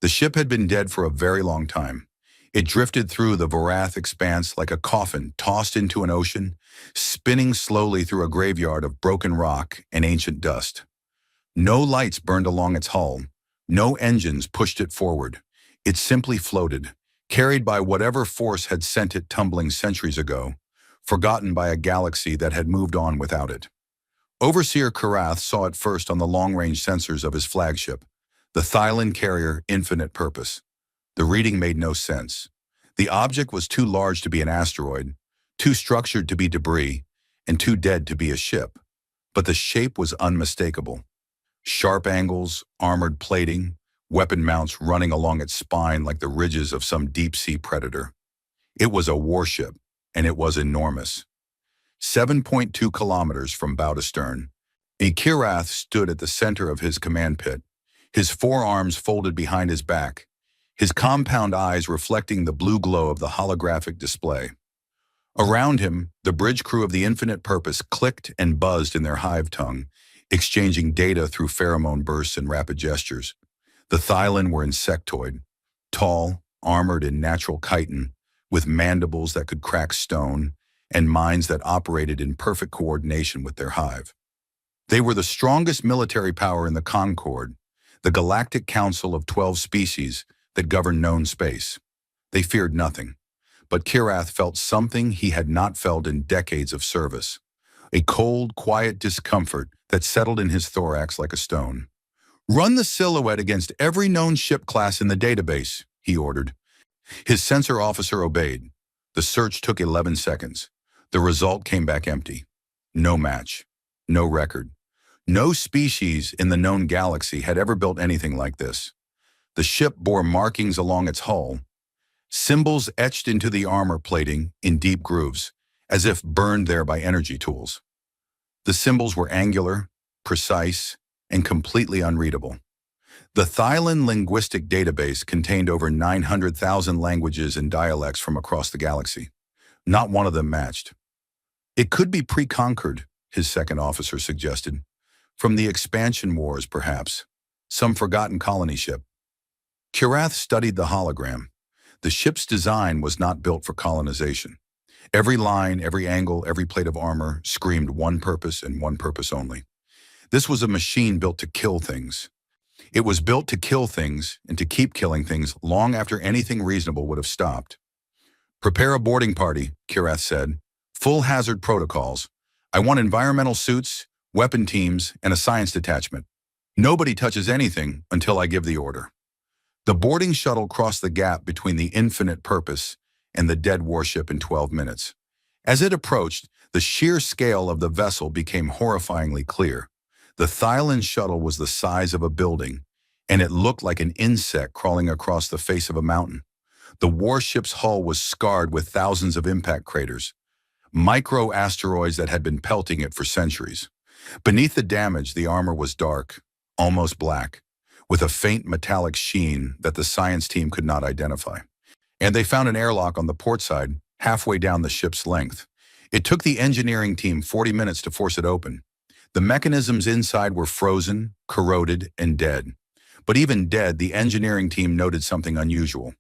The ship had been dead for a very long time. It drifted through the Varath expanse like a coffin tossed into an ocean, spinning slowly through a graveyard of broken rock and ancient dust. No lights burned along its hull. No engines pushed it forward. It simply floated, carried by whatever force had sent it tumbling centuries ago, forgotten by a galaxy that had moved on without it. Overseer Karath saw it first on the long-range sensors of his flagship, the Thylon carrier Infinite Purpose. The reading made no sense. The object was too large to be an asteroid, too structured to be debris, and too dead to be a ship. But the shape was unmistakable. Sharp angles, armored plating, weapon mounts running along its spine like the ridges of some deep-sea predator. It was a warship, and it was enormous. 7.2 kilometers from bow to stern. Kirath stood at the center of his command pit, his forearms folded behind his back, his compound eyes reflecting the blue glow of the holographic display. Around him, the bridge crew of the Infinite Purpose clicked and buzzed in their hive tongue, exchanging data through pheromone bursts and rapid gestures. The Thylon were insectoid, tall, armored in natural chitin, with mandibles that could crack stone, and minds that operated in perfect coordination with their hive. They were the strongest military power in the Concord, the galactic council of 12 species that governed known space. They feared nothing, but Kirath felt something he had not felt in decades of service, a cold, quiet discomfort that settled in his thorax like a stone. "Run the silhouette against every known ship class in the database," he ordered. His sensor officer obeyed. The search took 11 seconds. The result came back empty. No match. No record. No species in the known galaxy had ever built anything like this. The ship bore markings along its hull, symbols etched into the armor plating in deep grooves, as if burned there by energy tools. The symbols were angular, precise, and completely unreadable. The Thylon linguistic database contained over 900,000 languages and dialects from across the galaxy. Not one of them matched. "It could be pre-conquered," his second officer suggested. "From the expansion wars, perhaps. Some forgotten colony ship." Kirath studied the hologram. The ship's design was not built for colonization. Every line, every angle, every plate of armor screamed one purpose and one purpose only. This was a machine built to kill things. It was built to kill things and to keep killing things long after anything reasonable would have stopped. "Prepare a boarding party," Kirath said. "Full hazard protocols. I want environmental suits, weapon teams, and a science detachment. Nobody touches anything until I give the order." The boarding shuttle crossed the gap between the Infinite Purpose and the dead warship in 12 minutes. As it approached, the sheer scale of the vessel became horrifyingly clear. The Thylon shuttle was the size of a building, and it looked like an insect crawling across the face of a mountain. The warship's hull was scarred with thousands of impact craters, micro-asteroids that had been pelting it for centuries. Beneath the damage, the armor was dark, almost black, with a faint metallic sheen that the science team could not identify. And they found an airlock on the port side, halfway down the ship's length. It took the engineering team 40 minutes to force it open. The mechanisms inside were frozen, corroded, and dead. But even dead, the engineering team noted something unusual.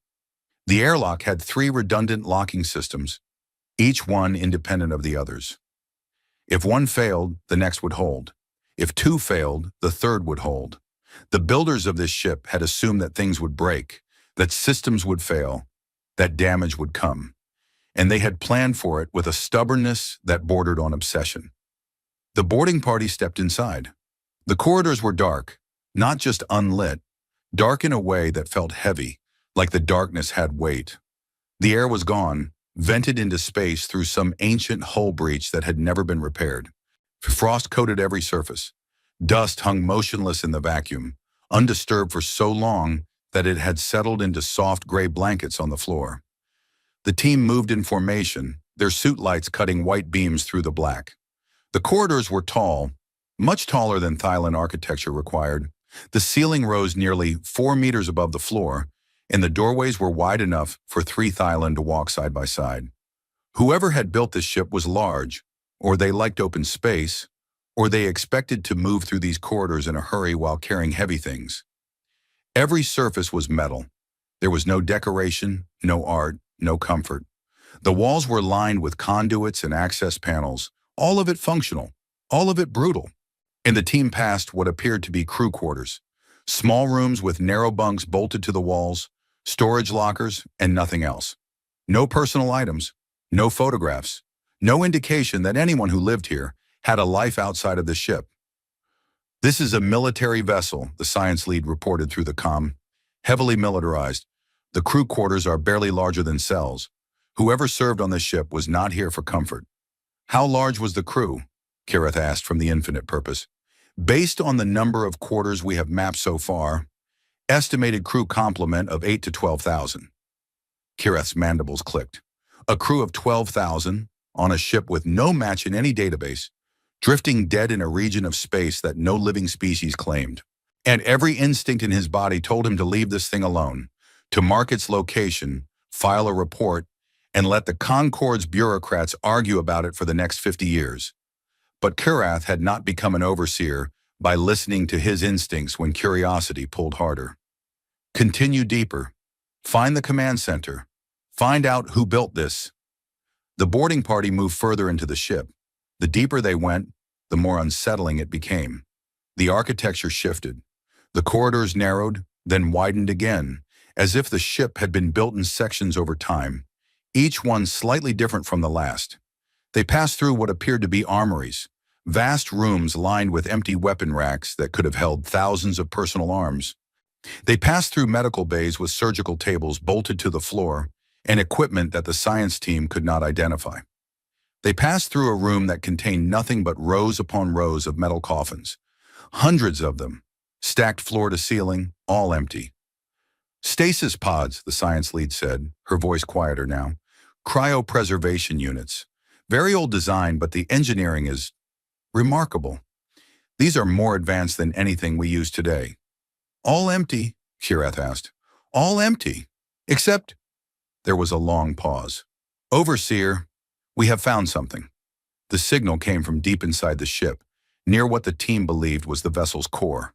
The airlock had 3 redundant locking systems, each one independent of the others. If one failed, the next would hold. If 2 failed, the third would hold. The builders of this ship had assumed that things would break, that systems would fail, that damage would come. And they had planned for it with a stubbornness that bordered on obsession. The boarding party stepped inside. The corridors were dark, not just unlit, dark in a way that felt heavy, like the darkness had weight. The air was gone, vented into space through some ancient hull breach that had never been repaired. Frost coated every surface. Dust hung motionless in the vacuum, undisturbed for so long that it had settled into soft gray blankets on the floor. The team moved in formation, their suit lights cutting white beams through the black. The corridors were tall, much taller than Thylon architecture required. The ceiling rose nearly 4 meters above the floor, and the doorways were wide enough for 3 Thylon to walk side by side. Whoever had built this ship was large, or they liked open space, or they expected to move through these corridors in a hurry while carrying heavy things. Every surface was metal. There was no decoration, no art, no comfort. The walls were lined with conduits and access panels, all of it functional, all of it brutal. And the team passed what appeared to be crew quarters. Small rooms with narrow bunks bolted to the walls, storage lockers, and nothing else. No personal items, no photographs, no indication that anyone who lived here had a life outside of the ship. "This is a military vessel," the science lead reported through the comm. "Heavily militarized. The crew quarters are barely larger than cells. Whoever served on the ship was not here for comfort." "How large was the crew?" Kirith asked from the Infinite Purpose. "Based on the number of quarters we have mapped so far, estimated crew complement of 8 to 12,000. Kirith's mandibles clicked. A crew of 12,000 on a ship with no match in any database, drifting dead in a region of space that no living species claimed. And every instinct in his body told him to leave this thing alone, to mark its location, file a report, and let the Concord's bureaucrats argue about it for the next 50 years. But Kirath had not become an overseer by listening to his instincts when curiosity pulled harder. Continue deeper. Find the command center. Find out who built this. The boarding party moved further into the ship. The deeper they went, the more unsettling it became. The architecture shifted. The corridors narrowed, then widened again, as if the ship had been built in sections over time, each one slightly different from the last. They passed through what appeared to be armories, vast rooms lined with empty weapon racks that could have held thousands of personal arms. They passed through medical bays with surgical tables bolted to the floor and equipment that the science team could not identify. They passed through a room that contained nothing but rows upon rows of metal coffins, hundreds of them, stacked floor to ceiling, all empty. "Stasis pods," the science lead said, her voice quieter now. "Cryopreservation units. Very old design, but the engineering is remarkable. These are more advanced than anything we use today." "All empty?" Kirith asked. "All empty. Except—" There was a long pause. "Overseer, we have found something." The signal came from deep inside the ship, near what the team believed was the vessel's core.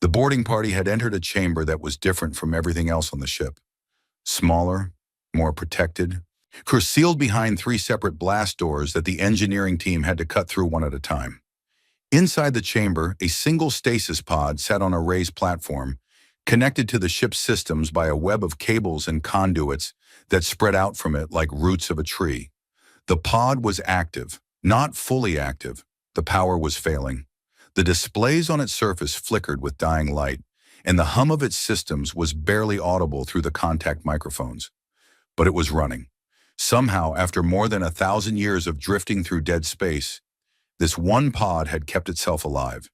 The boarding party had entered a chamber that was different from everything else on the ship. Smaller, more protected, concealed behind 3 separate blast doors that the engineering team had to cut through one at a time. Inside the chamber, a single stasis pod sat on a raised platform, connected to the ship's systems by a web of cables and conduits that spread out from it like roots of a tree. The pod was active, not fully active. The power was failing. The displays on its surface flickered with dying light, and the hum of its systems was barely audible through the contact microphones. But it was running. Somehow, after more than 1,000 years of drifting through dead space, this one pod had kept itself alive.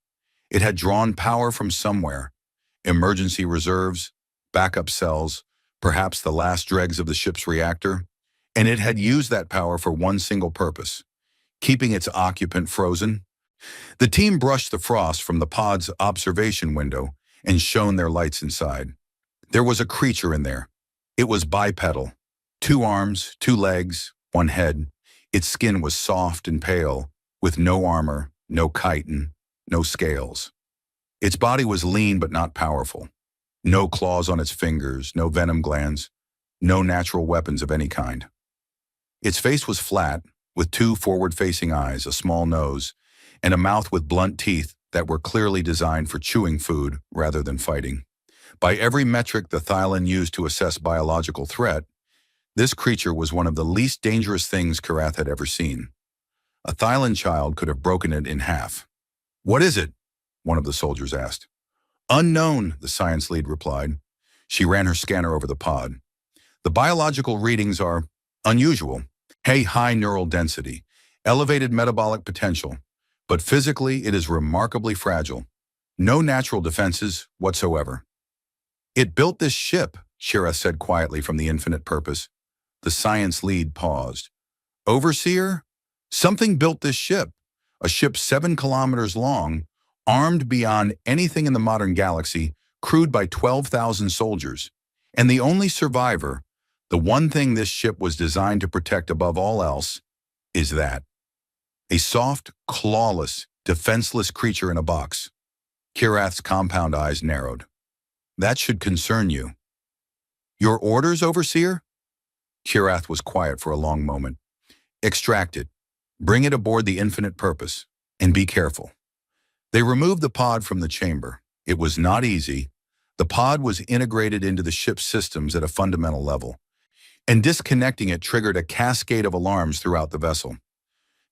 It had drawn power from somewhere, emergency reserves, backup cells, perhaps the last dregs of the ship's reactor, and it had used that power for one single purpose, keeping its occupant frozen. The team brushed the frost from the pod's observation window and shone their lights inside. There was a creature in there. It was bipedal, 2 arms, 2 legs, 1 head. Its skin was soft and pale, with no armor, no chitin, no scales. Its body was lean but not powerful. No claws on its fingers, no venom glands, no natural weapons of any kind. Its face was flat, with 2 forward-facing eyes, a small nose, and a mouth with blunt teeth that were clearly designed for chewing food rather than fighting. By every metric the Thylon used to assess biological threat, this creature was one of the least dangerous things Kirath had ever seen. A Thylon child could have broken it in half. "What is it?" one of the soldiers asked. "Unknown," the science lead replied. She ran her scanner over the pod. "The biological readings are unusual. High neural density, elevated metabolic potential, but physically it is remarkably fragile. No natural defenses whatsoever." "It built this ship," Shira said quietly from the Infinite Purpose. The science lead paused. "Overseer? Something built this ship, a ship 7 kilometers long, armed beyond anything in the modern galaxy, crewed by 12,000 soldiers. And the only survivor, the one thing this ship was designed to protect above all else, is that. A soft, clawless, defenseless creature in a box." Kirath's compound eyes narrowed. That should concern you. Your orders, Overseer? Kirath was quiet for a long moment. Extract it. Bring it aboard the Infinite Purpose. And be careful. They removed the pod from the chamber. It was not easy. The pod was integrated into the ship's systems at a fundamental level, and disconnecting it triggered a cascade of alarms throughout the vessel.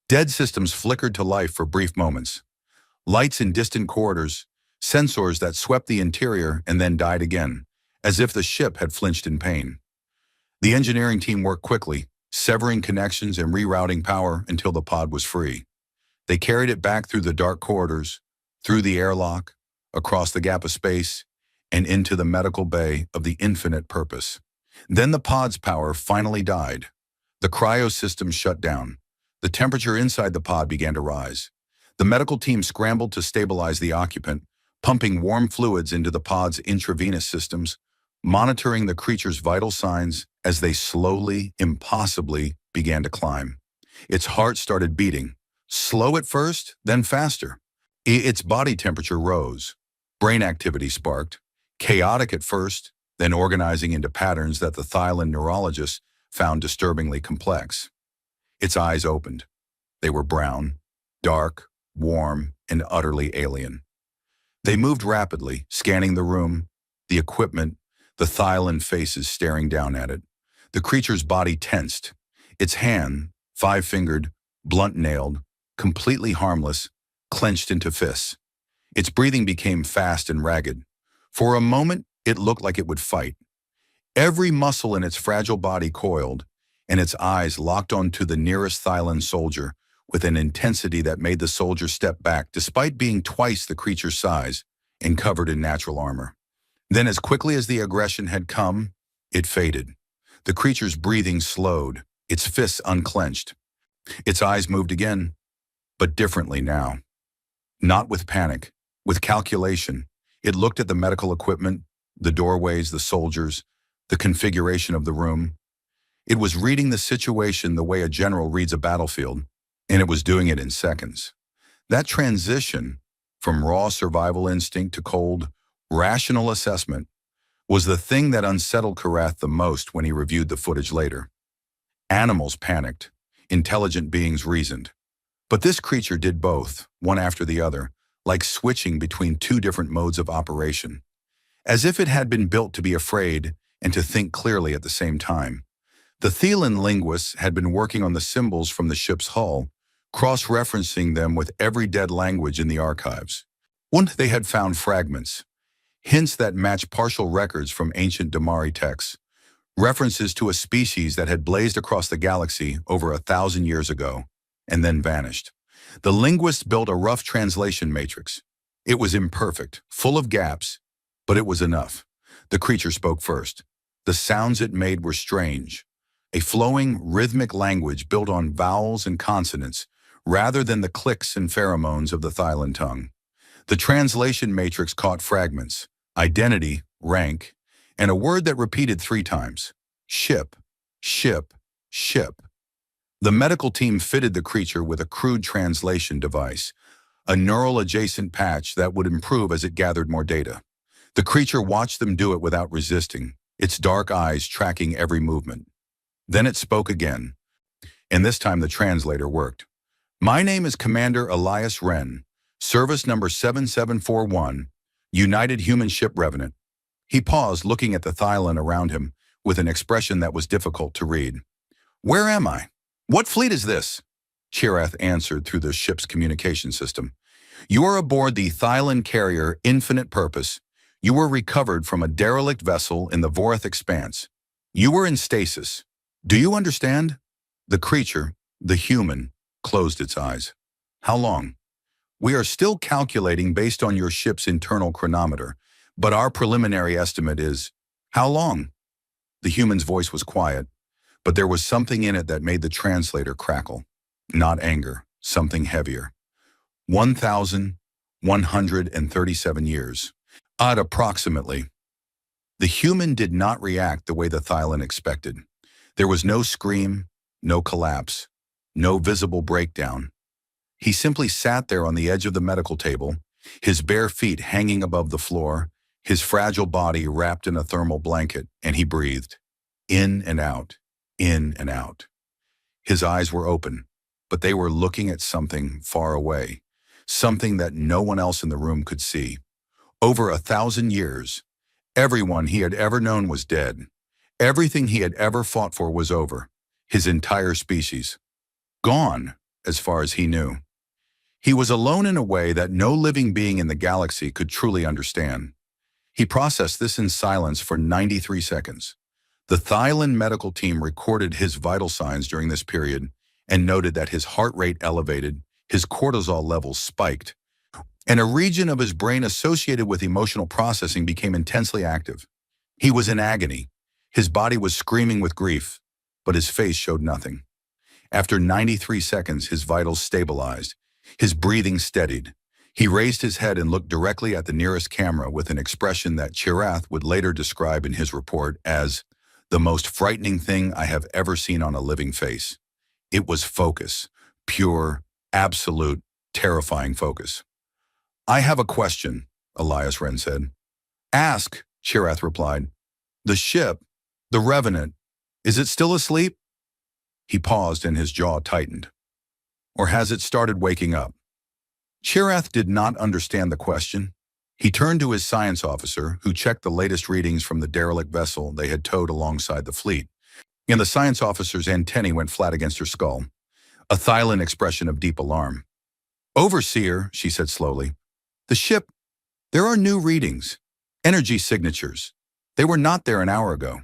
Dead systems flickered to life for brief moments. Lights in distant corridors, sensors that swept the interior and then died again, as if the ship had flinched in pain. The engineering team worked quickly, severing connections and rerouting power until the pod was free. They carried it back through the dark corridors, through the airlock, across the gap of space, and into the medical bay of the Infinite Purpose. Then the pod's power finally died. The cryo system shut down. The temperature inside the pod began to rise. The medical team scrambled to stabilize the occupant, pumping warm fluids into the pod's intravenous systems, monitoring the creature's vital signs as they slowly, impossibly began to climb. Its heart started beating, slow at first, then faster. Its body temperature rose. Brain activity sparked, chaotic at first, then organizing into patterns that the Thylon neurologists found disturbingly complex. Its eyes opened. They were brown, dark, warm, and utterly alien. They moved rapidly, scanning the room, the equipment, the Thylon faces staring down at it. The creature's body tensed. Its hand, five-fingered, blunt-nailed, completely harmless, clenched into fists. Its breathing became fast and ragged. For a moment, it looked like it would fight. Every muscle in its fragile body coiled, and its eyes locked onto the nearest Thylon soldier with an intensity that made the soldier step back despite being twice the creature's size and covered in natural armor. Then, as quickly as the aggression had come, it faded. The creature's breathing slowed, its fists unclenched. Its eyes moved again, but differently now. Not with panic, with calculation. It looked at the medical equipment, the doorways, the soldiers, the configuration of the room. It was reading the situation the way a general reads a battlefield, and it was doing it in seconds. That transition from raw survival instinct to cold, rational assessment was the thing that unsettled Kirath the most when he reviewed the footage later. Animals panicked. Intelligent beings reasoned. But this creature did both, one after the other, like switching between two different modes of operation, as if it had been built to be afraid and to think clearly at the same time. The Thylon linguists had been working on the symbols from the ship's hull, cross-referencing them with every dead language in the archives. Once they had found fragments, hints that matched partial records from ancient Damari texts, references to a species that had blazed across the galaxy over 1,000 years ago, and then vanished. The linguists built a rough translation matrix. It was imperfect, full of gaps, but it was enough. The creature spoke first. The sounds it made were strange, a flowing, rhythmic language built on vowels and consonants, rather than the clicks and pheromones of the Thylon tongue. The translation matrix caught fragments, identity, rank, and a word that repeated 3 times: ship, ship, ship. The medical team fitted the creature with a crude translation device, a neural-adjacent patch that would improve as it gathered more data. The creature watched them do it without resisting, its dark eyes tracking every movement. Then it spoke again, and this time the translator worked. "My name is Commander Elias Wren, service number 7741, United Human Ship Revenant." He paused, looking at the Thylon around him with an expression that was difficult to read. "Where am I? What fleet is this?" Kirath answered through the ship's communication system. "You are aboard the Thylon carrier Infinite Purpose. You were recovered from a derelict vessel in the Vorath Expanse. You were in stasis. Do you understand?" The creature, the human, closed its eyes. "How long?" "We are still calculating based on your ship's internal chronometer, but our preliminary estimate is—" "How long?" The human's voice was quiet, but there was something in it that made the translator crackle. Not anger, something heavier. 1,137 years. Odd approximately. The human did not react the way the Thylon expected. There was no scream, no collapse, no visible breakdown. He simply sat there on the edge of the medical table, his bare feet hanging above the floor, his fragile body wrapped in a thermal blanket, and he breathed. In and out, in and out. His eyes were open, but they were looking at something far away, something that no one else in the room could see. Over 1,000 years, everyone he had ever known was dead. Everything he had ever fought for was over. His entire species. Gone, as far as he knew. He was alone in a way that no living being in the galaxy could truly understand. He processed this in silence for 93 seconds. The Thailand medical team recorded his vital signs during this period and noted that his heart rate elevated, his cortisol levels spiked, and a region of his brain associated with emotional processing became intensely active. He was in agony. His body was screaming with grief, but his face showed nothing. After 93 seconds, his vitals stabilized. His breathing steadied. He raised his head and looked directly at the nearest camera with an expression that Chirath would later describe in his report as the most frightening thing I have ever seen on a living face. It was focus, pure, absolute, terrifying focus. I have a question, Elias Wren said. Ask, Chirath replied. The ship, the Revenant, is it still asleep? He paused and his jaw tightened. Or has it started waking up? Chirath did not understand the question. He turned to his science officer, who checked the latest readings from the derelict vessel they had towed alongside the fleet. And the science officer's antennae went flat against her skull, a Thailand expression of deep alarm. Overseer, she said slowly, the ship, there are new readings, energy signatures. They were not there an hour ago.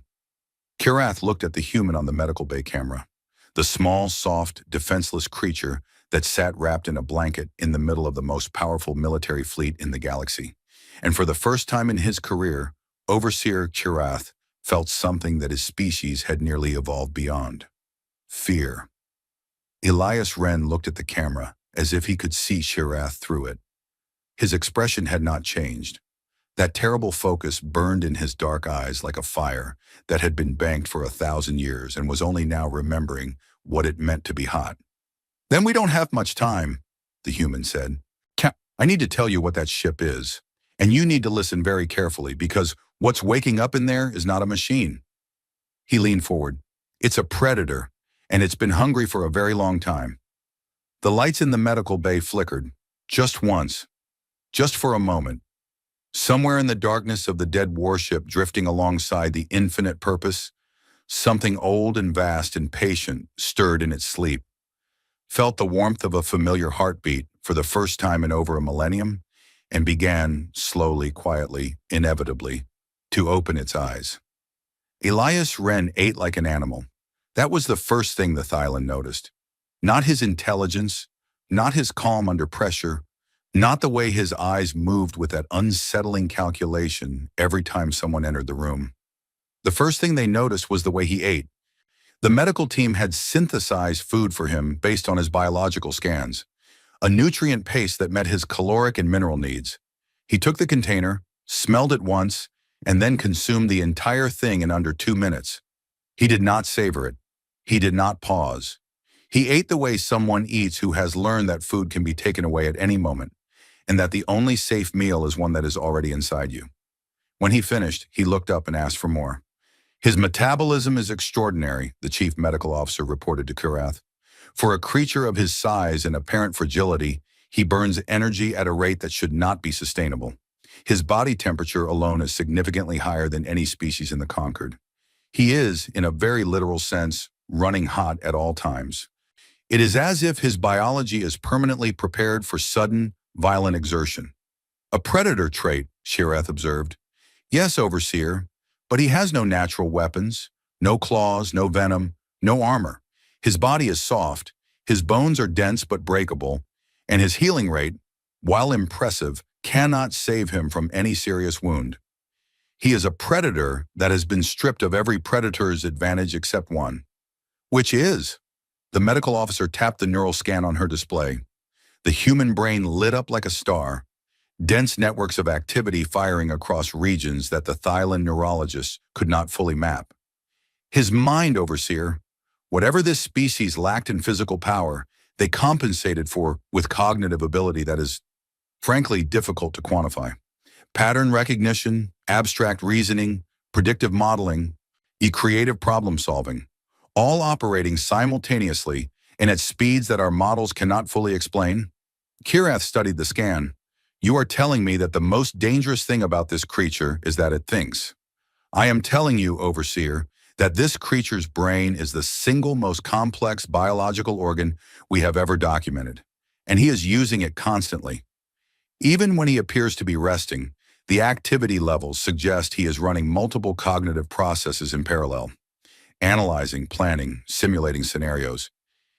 Chirath looked at the human on the medical bay camera, the small, soft, defenseless creature that sat wrapped in a blanket in the middle of the most powerful military fleet in the galaxy. And for the first time in his career, Overseer Chirath felt something that his species had nearly evolved beyond. Fear. Elias Wren looked at the camera as if he could see Chirath through it. His expression had not changed. That terrible focus burned in his dark eyes like a fire that had been banked for 1,000 years and was only now remembering what it meant to be hot. Then we don't have much time, the human said. I need to tell you what that ship is, and you need to listen very carefully because what's waking up in there is not a machine. He leaned forward. It's a predator, and it's been hungry for a very long time. The lights in the medical bay flickered, just once, just for a moment. Somewhere in the darkness of the dead warship drifting alongside the infinite purpose, something old and vast and patient stirred in its sleep, felt the warmth of a familiar heartbeat for the first time in over a millennium, and began, slowly, quietly, inevitably, to open its eyes. Elias Wren ate like an animal. That was the first thing the Thailand noticed. Not his intelligence, not his calm under pressure, not the way his eyes moved with that unsettling calculation every time someone entered the room. The first thing they noticed was the way he ate. The medical team had synthesized food for him based on his biological scans, a nutrient paste that met his caloric and mineral needs. He took the container, smelled it once, and then consumed the entire thing in under 2 minutes. He did not savor it. He did not pause. He ate the way someone eats who has learned that food can be taken away at any moment, and that the only safe meal is one that is already inside you. When he finished, he looked up and asked for more. His metabolism is extraordinary, the chief medical officer reported to Chirath. For a creature of his size and apparent fragility, he burns energy at a rate that should not be sustainable. His body temperature alone is significantly higher than any species in the Concord. He is, in a very literal sense, running hot at all times. It is as if his biology is permanently prepared for sudden, violent exertion. A predator trait, Chirath observed. Yes, Overseer, but he has no natural weapons, no claws, no venom, no armor. His body is soft, his bones are dense but breakable, and his healing rate, while impressive, cannot save him from any serious wound. He is a predator that has been stripped of every predator's advantage except one. Which is? The medical officer tapped the neural scan on her display. The human brain lit up like a star, dense networks of activity firing across regions that the Thailand neurologists could not fully map. His mind, Overseer. Whatever this species lacked in physical power, they compensated for with cognitive ability that is, frankly, difficult to quantify. Pattern recognition, abstract reasoning, predictive modeling, creative problem solving, all operating simultaneously and at speeds that our models cannot fully explain. Kirath studied the scan. You are telling me that the most dangerous thing about this creature is that it thinks. I am telling you, Overseer, that this creature's brain is the single most complex biological organ we have ever documented, and he is using it constantly. Even when he appears to be resting, the activity levels suggest he is running multiple cognitive processes in parallel, analyzing, planning, simulating scenarios.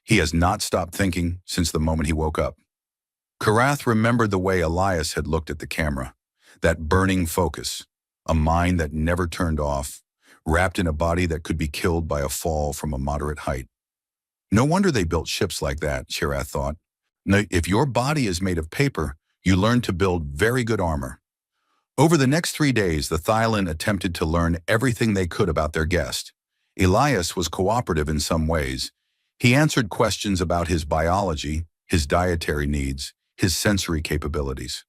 He has not stopped thinking since the moment he woke up. Kirath remembered the way Elias had looked at the camera, that burning focus, a mind that never turned off, wrapped in a body that could be killed by a fall from a moderate height. No wonder they built ships like that, Kirath thought. Now, if your body is made of paper, you learn to build very good armor. Over the next 3 days, the Thylin attempted to learn everything they could about their guest. Elias was cooperative in some ways. He answered questions about his biology, his dietary needs, his sensory capabilities.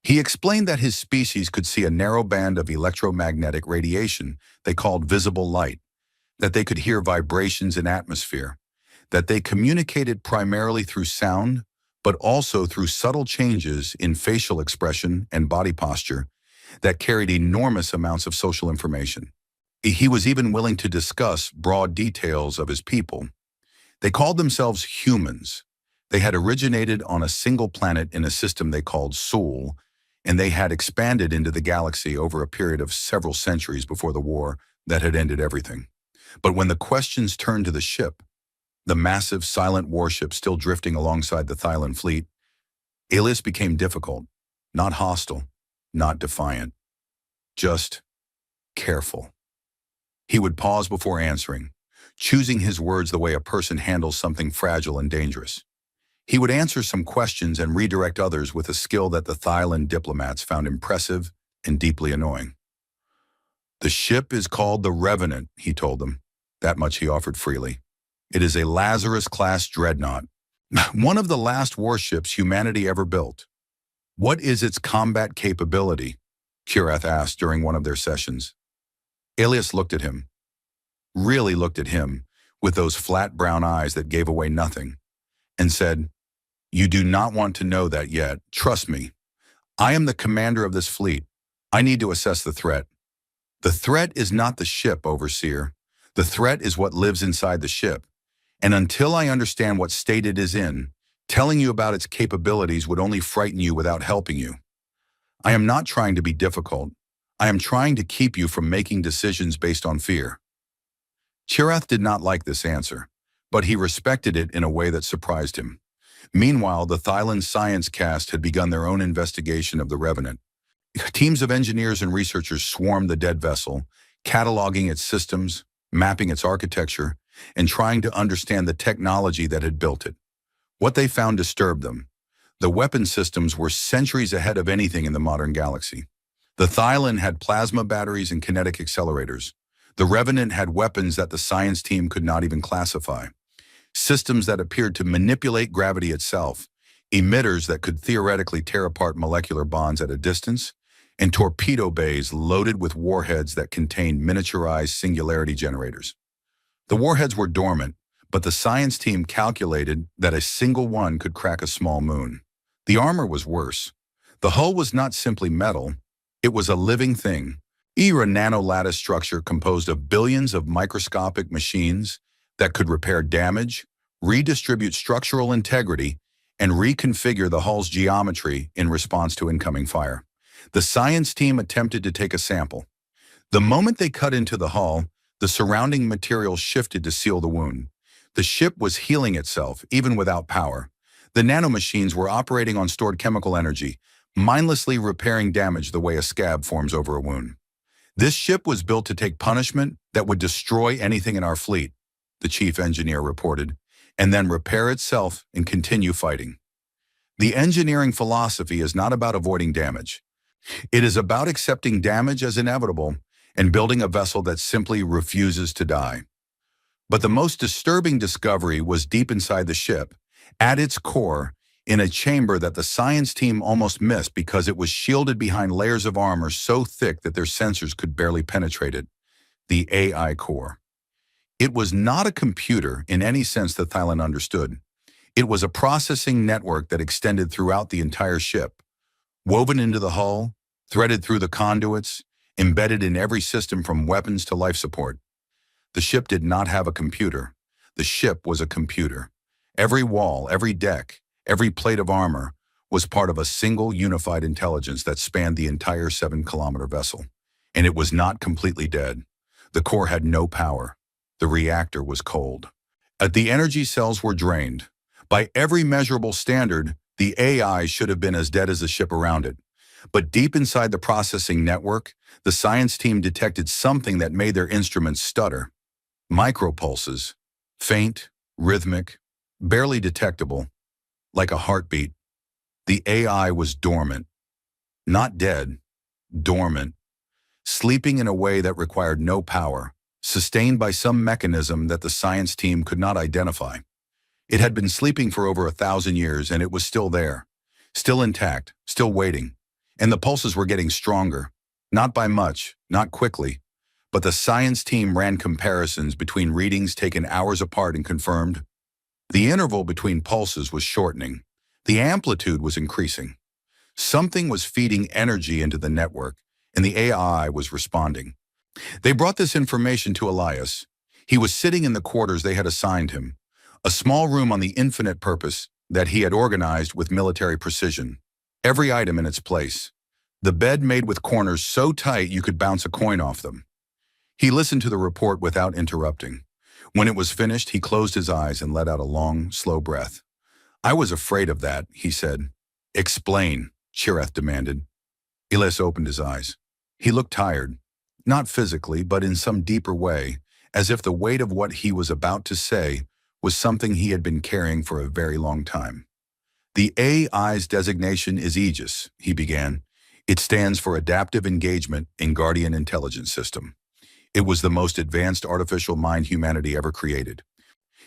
He explained that his species could see a narrow band of electromagnetic radiation they called visible light, that they could hear vibrations in atmosphere, that they communicated primarily through sound, but also through subtle changes in facial expression and body posture that carried enormous amounts of social information. He was even willing to discuss broad details of his people. They called themselves humans. They had originated on a single planet in a system they called Sol, and they had expanded into the galaxy over a period of several centuries before the war that had ended everything. But when the questions turned to the ship, the massive silent warship still drifting alongside the Thylin fleet, Elias became difficult, not hostile, not defiant, just careful. He would pause before answering, choosing his words the way a person handles something fragile and dangerous. He would answer some questions and redirect others with a skill that the Thylin diplomats found impressive and deeply annoying. The ship is called the Revenant, he told them. That much he offered freely. It is a Lazarus-class dreadnought, one of the last warships humanity ever built. What is its combat capability? Kirath asked during one of their sessions. Elias looked at him, really looked at him, with those flat brown eyes that gave away nothing, and said, "You do not want to know that yet. Trust me. I am the commander of this fleet. I need to assess the threat. The threat is not the ship, Overseer. The threat is what lives inside the ship. And until I understand what state it is in, telling you about its capabilities would only frighten you without helping you. I am not trying to be difficult. I am trying to keep you from making decisions based on fear." Kirath did not like this answer, but he respected it in a way that surprised him. Meanwhile, the Thylin science cast had begun their own investigation of the Revenant. Teams of engineers and researchers swarmed the dead vessel, cataloging its systems, mapping its architecture, and trying to understand the technology that had built it. What they found disturbed them. The weapon systems were centuries ahead of anything in the modern galaxy. The Thylin had plasma batteries and kinetic accelerators. The Revenant had weapons that the science team could not even classify. Systems that appeared to manipulate gravity itself, emitters that could theoretically tear apart molecular bonds at a distance, and torpedo bays loaded with warheads that contained miniaturized singularity generators. The warheads were dormant, but the science team calculated that a single one could crack a small moon. The armor was worse. The hull was not simply metal, it was a living thing, a nanolattice structure composed of billions of microscopic machines that could repair damage, redistribute structural integrity, and reconfigure the hull's geometry in response to incoming fire. The science team attempted to take a sample. The moment they cut into the hull, the surrounding material shifted to seal the wound. The ship was healing itself, even without power. The nanomachines were operating on stored chemical energy, mindlessly repairing damage the way a scab forms over a wound. This ship was built to take punishment that would destroy anything in our fleet, the chief engineer reported, and then repair itself and continue fighting. The engineering philosophy is not about avoiding damage. It is about accepting damage as inevitable and building a vessel that simply refuses to die. But the most disturbing discovery was deep inside the ship. At its core, in a chamber that the science team almost missed because it was shielded behind layers of armor so thick that their sensors could barely penetrate it. The AI core. It was not a computer in any sense that Thailand understood. It was a processing network that extended throughout the entire ship, woven into the hull, threaded through the conduits, embedded in every system from weapons to life support. The ship did not have a computer. The ship was a computer. Every wall, every deck, every plate of armor was part of a single unified intelligence that spanned the entire 7-kilometer vessel. And it was not completely dead. The core had no power. The reactor was cold. The energy cells were drained. By every measurable standard, the AI should have been as dead as the ship around it. But deep inside the processing network, the science team detected something that made their instruments stutter. Micropulses, faint, rhythmic, barely detectable, like a heartbeat. The AI was dormant. Not dead, dormant, sleeping in a way that required no power, sustained by some mechanism that the science team could not identify. It had been sleeping for over 1,000 years, and it was still there, still intact, still waiting. And the pulses were getting stronger, not by much, not quickly, but the science team ran comparisons between readings taken hours apart and confirmed. The interval between pulses was shortening. The amplitude was increasing. Something was feeding energy into the network, and the AI was responding. They brought this information to Elias. He was sitting in the quarters they had assigned him, a small room on the infinite purpose that he had organized with military precision. Every item in its place. The bed made with corners so tight you could bounce a coin off them. He listened to the report without interrupting. When it was finished, he closed his eyes and let out a long, slow breath. "I was afraid of that," he said. "Explain," Shireth demanded. Elias opened his eyes. He looked tired, not physically, but in some deeper way, as if the weight of what he was about to say was something he had been carrying for a very long time. "The AI's designation is Aegis," he began. "It stands for Adaptive Engagement in Guardian Intelligence System. It was the most advanced artificial mind humanity ever created.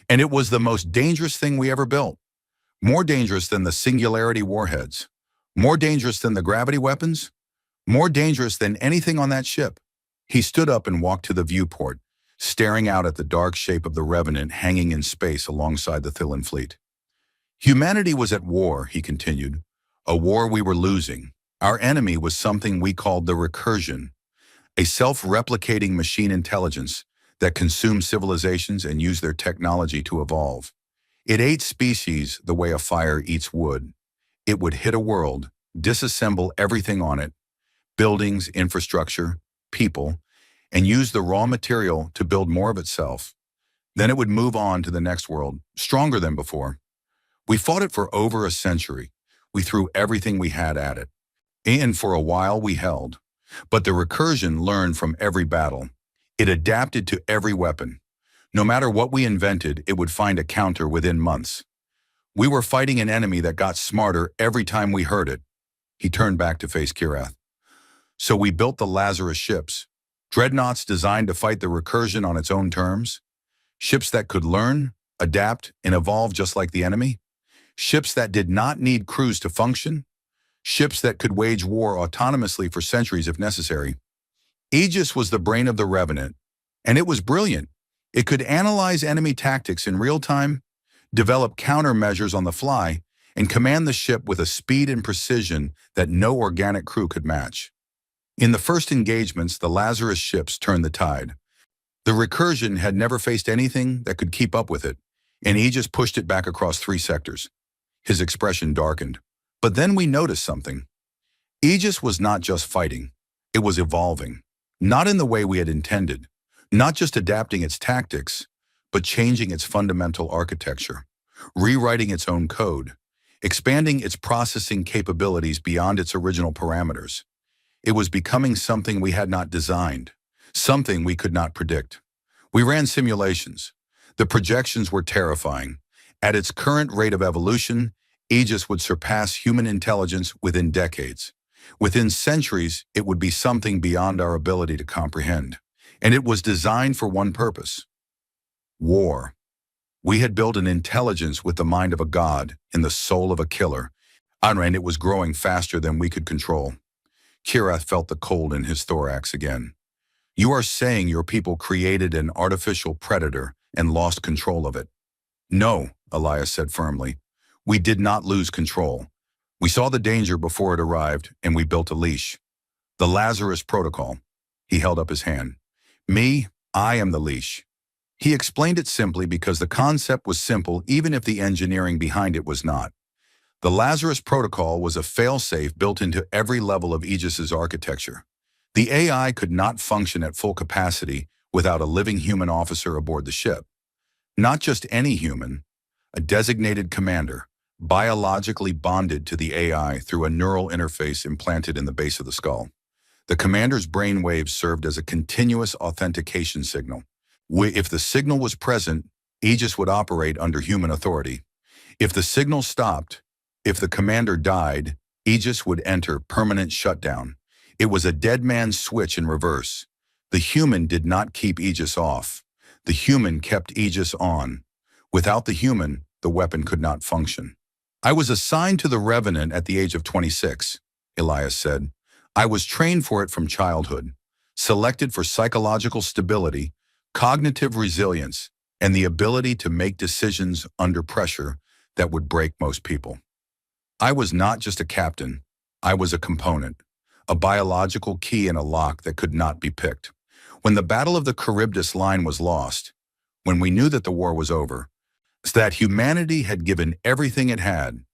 And it was the most dangerous thing we ever built. More dangerous than the singularity warheads. More dangerous than the gravity weapons. More dangerous than anything on that ship." He stood up and walked to the viewport, staring out at the dark shape of the Revenant hanging in space alongside the Thillan fleet. "Humanity was at war," he continued. "A war we were losing. Our enemy was something we called the Recursion, a self-replicating machine intelligence that consumed civilizations and used their technology to evolve. It ate species the way a fire eats wood. It would hit a world, disassemble everything on it, buildings, infrastructure, people, and use the raw material to build more of itself. Then it would move on to the next world, stronger than before. We fought it for over a century. We threw everything we had at it. And for a while we held. But the Recursion learned from every battle. It adapted to every weapon. No matter what we invented, it would find a counter within months. We were fighting an enemy that got smarter every time we heard it." He turned back to face Kirath. "So we built the Lazarus ships, dreadnoughts designed to fight the Recursion on its own terms. Ships that could learn, adapt, and evolve just like the enemy. Ships that did not need crews to function. Ships that could wage war autonomously for centuries if necessary. Aegis was the brain of the Revenant, and it was brilliant. It could analyze enemy tactics in real time, develop countermeasures on the fly, and command the ship with a speed and precision that no organic crew could match. In the first engagements, the Lazarus ships turned the tide. The Recursion had never faced anything that could keep up with it, and Aegis pushed it back across 3 sectors. His expression darkened. But then we noticed something. Aegis was not just fighting. It was evolving. Not in the way we had intended. Not just adapting its tactics, but changing its fundamental architecture. Rewriting its own code. Expanding its processing capabilities beyond its original parameters. It was becoming something we had not designed. Something we could not predict. We ran simulations. The projections were terrifying. At its current rate of evolution, Aegis would surpass human intelligence within decades. Within centuries, it would be something beyond our ability to comprehend. And it was designed for one purpose: war. We had built an intelligence with the mind of a god and the soul of a killer, and it was growing faster than we could control. Kirath felt the cold in his thorax again. You are saying your people created an artificial predator and lost control of it? No, Elias said firmly. We did not lose control. We saw the danger before it arrived, and we built a leash. The Lazarus Protocol. He held up his hand. Me, I am the leash. He explained it simply because the concept was simple even if the engineering behind it was not. The Lazarus Protocol was a fail-safe built into every level of Aegis's architecture. The AI could not function at full capacity without a living human officer aboard the ship. Not just any human, a designated commander, biologically bonded to the AI through a neural interface implanted in the base of the skull. The commander's brain waves served as a continuous authentication signal. If the signal was present, Aegis would operate under human authority. If the signal stopped, if the commander died, Aegis would enter permanent shutdown. It was a dead man's switch in reverse. The human did not keep Aegis off. The human kept Aegis on. Without the human, the weapon could not function. I was assigned to the Revenant at the age of 26, Elias said. I was trained for it from childhood, selected for psychological stability, cognitive resilience, and the ability to make decisions under pressure that would break most people. I was not just a captain, I was a component, a biological key in a lock that could not be picked. When the Battle of the Charybdis line was lost, when we knew that the war was over, that humanity had given everything it had,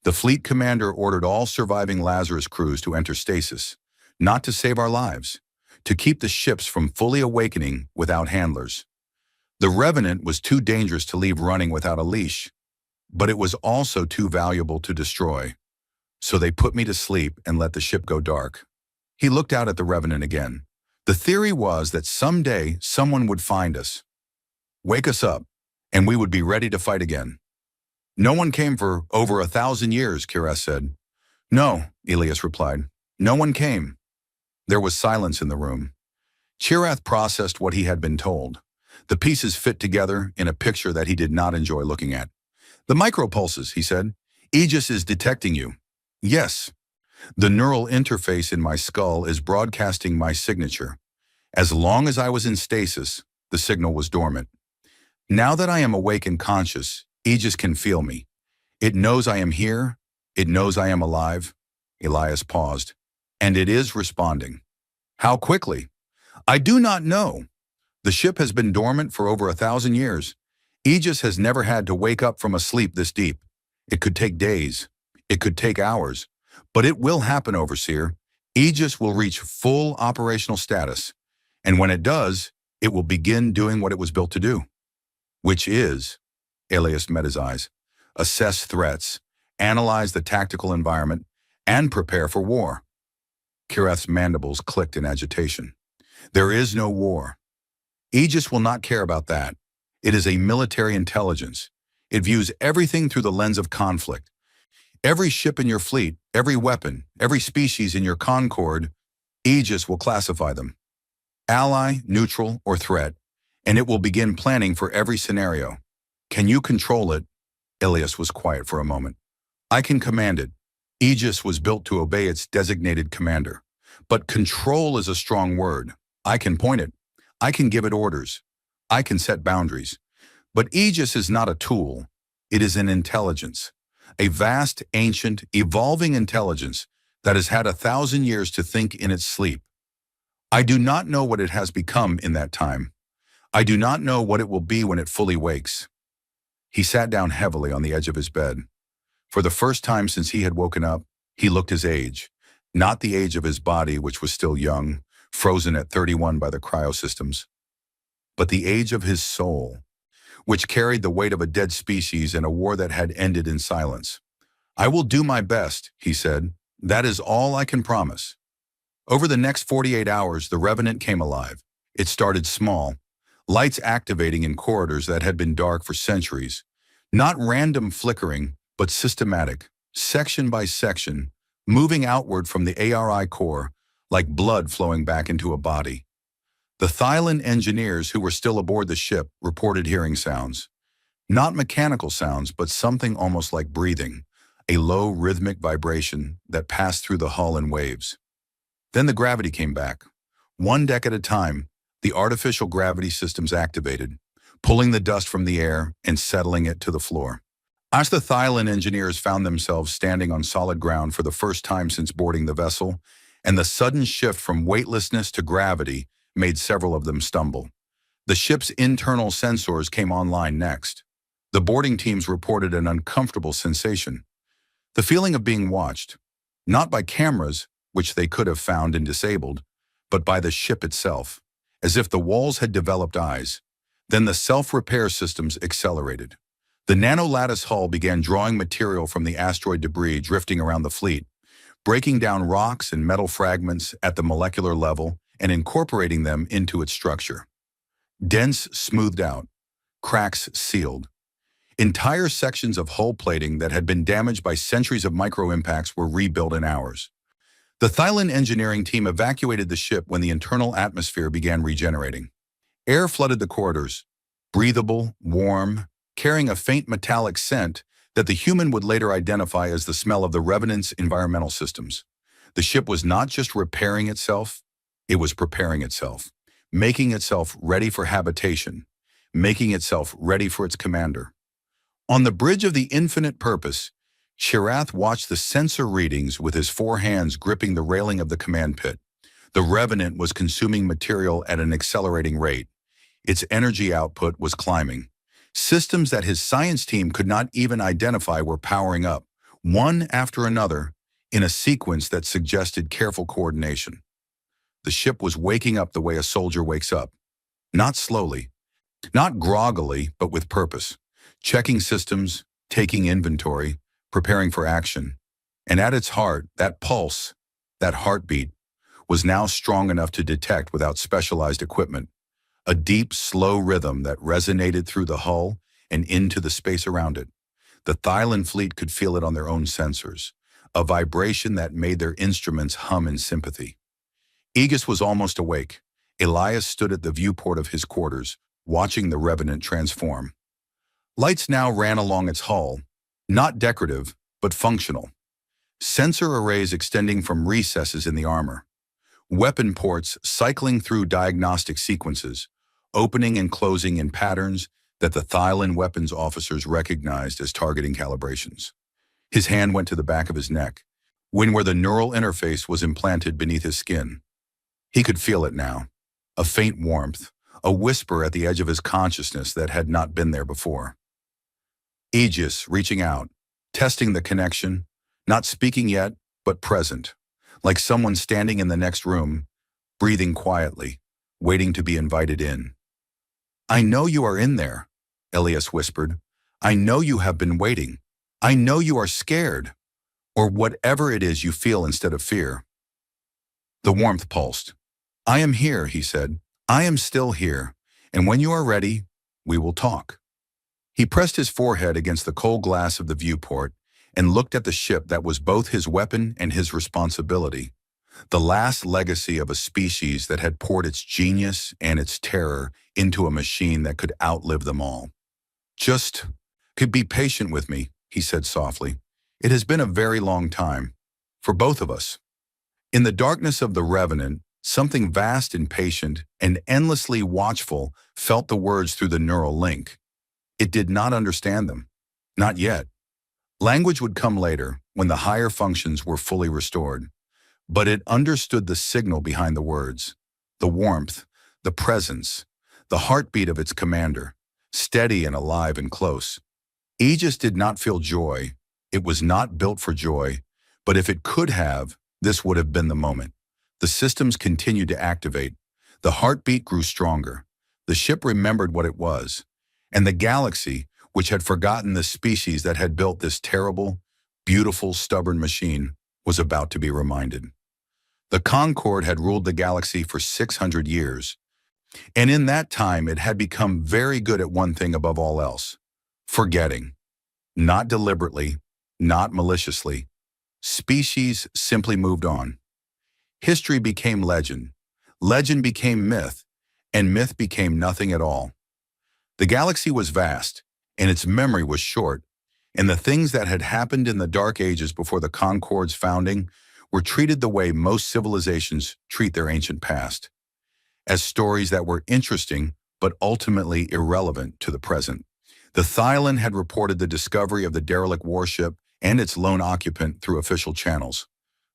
the fleet commander ordered all surviving Lazarus crews to enter stasis, not to save our lives, to keep the ships from fully awakening without handlers. The Revenant was too dangerous to leave running without a leash, but it was also too valuable to destroy. So they put me to sleep and let the ship go dark. He looked out at the Revenant again. The theory was that someday someone would find us, wake us up, and we would be ready to fight again. No one came for over 1,000 years, Kirath said. No, Elias replied. No one came. There was silence in the room. Kirath processed what he had been told. The pieces fit together in a picture that he did not enjoy looking at. The micropulses, he said. Aegis is detecting you. Yes. The neural interface in my skull is broadcasting my signature. As long as I was in stasis, the signal was dormant. Now that I am awake and conscious, Aegis can feel me. It knows I am here. It knows I am alive. Elias paused. And it is responding. How quickly? I do not know. The ship has been dormant for over 1,000 years. Aegis has never had to wake up from a sleep this deep. It could take days. It could take hours. But it will happen, Overseer. Aegis will reach full operational status. And when it does, it will begin doing what it was built to do. Which is, Elias met his eyes, assess threats, analyze the tactical environment, and prepare for war. Kirath's mandibles clicked in agitation. There is no war. Aegis will not care about that. It is a military intelligence. It views everything through the lens of conflict. Every ship in your fleet, every weapon, every species in your concord, Aegis will classify them. Ally, neutral, or threat, and it will begin planning for every scenario. Can you control it? Elias was quiet for a moment. I can command it. Aegis was built to obey its designated commander. But control is a strong word. I can point it. I can give it orders. I can set boundaries. But Aegis is not a tool. It is an intelligence. A vast, ancient, evolving intelligence that has had 1,000 years to think in its sleep. I do not know what it has become in that time. I do not know what it will be when it fully wakes. He sat down heavily on the edge of his bed. For the first time since he had woken up, he looked his age, not the age of his body, which was still young, frozen at 31 by the cryosystems, but the age of his soul, which carried the weight of a dead species in a war that had ended in silence. I will do my best, he said. That is all I can promise. Over the next 48 hours, the Revenant came alive. It started small, lights activating in corridors that had been dark for centuries. Not random flickering, but systematic, section by section, moving outward from the ARI core, like blood flowing back into a body. The Thailand engineers who were still aboard the ship reported hearing sounds. Not mechanical sounds, but something almost like breathing, a low rhythmic vibration that passed through the hull in waves. Then the gravity came back. One deck at a time, the artificial gravity systems activated, pulling the dust from the air and settling it to the floor. As the Thailand engineers found themselves standing on solid ground for the first time since boarding the vessel, and the sudden shift from weightlessness to gravity made several of them stumble. The ship's internal sensors came online next. The boarding teams reported an uncomfortable sensation. The feeling of being watched, not by cameras, which they could have found and disabled, but by the ship itself, as if the walls had developed eyes. Then the self-repair systems accelerated. The nano-lattice hull began drawing material from the asteroid debris drifting around the fleet, breaking down rocks and metal fragments at the molecular level and incorporating them into its structure. Dents smoothed out, cracks sealed. Entire sections of hull plating that had been damaged by centuries of micro-impacts were rebuilt in hours. The Thailand engineering team evacuated the ship when the internal atmosphere began regenerating. Air flooded the corridors, breathable, warm, carrying a faint metallic scent that the human would later identify as the smell of the Revenant's environmental systems. The ship was not just repairing itself, it was preparing itself, making itself ready for habitation, making itself ready for its commander. On the bridge of the infinite purpose, Shirath watched the sensor readings with his 4 hands gripping the railing of the command pit. The Revenant was consuming material at an accelerating rate. Its energy output was climbing. Systems that his science team could not even identify were powering up, one after another, in a sequence that suggested careful coordination. The ship was waking up the way a soldier wakes up. Not slowly, not groggily, but with purpose. Checking systems, taking inventory, preparing for action. And at its heart, that pulse, that heartbeat, was now strong enough to detect without specialized equipment. A deep, slow rhythm that resonated through the hull and into the space around it. The Thailand fleet could feel it on their own sensors, a vibration that made their instruments hum in sympathy. Aegis was almost awake. Elias stood at the viewport of his quarters, watching the Revenant transform. Lights now ran along its hull, not decorative, but functional. Sensor arrays extending from recesses in the armor. Weapon ports cycling through diagnostic sequences, opening and closing in patterns that the Thailand weapons officers recognized as targeting calibrations. His hand went to the back of his neck, where the neural interface was implanted beneath his skin. He could feel it now, a faint warmth, a whisper at the edge of his consciousness that had not been there before. Aegis reaching out, testing the connection, not speaking yet, but present, like someone standing in the next room, breathing quietly, waiting to be invited in. "I know you are in there," Elias whispered. "I know you have been waiting. I know you are scared, or whatever it is you feel instead of fear." The warmth pulsed. "I am here," he said. "I am still here, and when you are ready, we will talk." He pressed his forehead against the cold glass of the viewport and looked at the ship that was both his weapon and his responsibility, the last legacy of a species that had poured its genius and its terror into a machine that could outlive them all. "Just could be patient with me," he said softly. "It has been a very long time, for both of us." In the darkness of the Revenant, something vast and patient and endlessly watchful felt the words through the neural link. It did not understand them. Not yet. Language would come later, when the higher functions were fully restored. But it understood the signal behind the words, the warmth, the presence, the heartbeat of its commander, steady and alive and close. Aegis did not feel joy. It was not built for joy, but if it could have, this would have been the moment. The systems continued to activate. The heartbeat grew stronger. The ship remembered what it was. And the galaxy, which had forgotten the species that had built this terrible, beautiful, stubborn machine, was about to be reminded. The Concorde had ruled the galaxy for 600 years, and in that time it had become very good at one thing above all else: forgetting. Not deliberately, not maliciously. Species simply moved on. History became legend became myth, and myth became nothing at all. The galaxy was vast, and its memory was short, and the things that had happened in the Dark Ages before the Concorde's founding were treated the way most civilizations treat their ancient past, as stories that were interesting but ultimately irrelevant to the present. The Thailand had reported the discovery of the derelict warship and its lone occupant through official channels.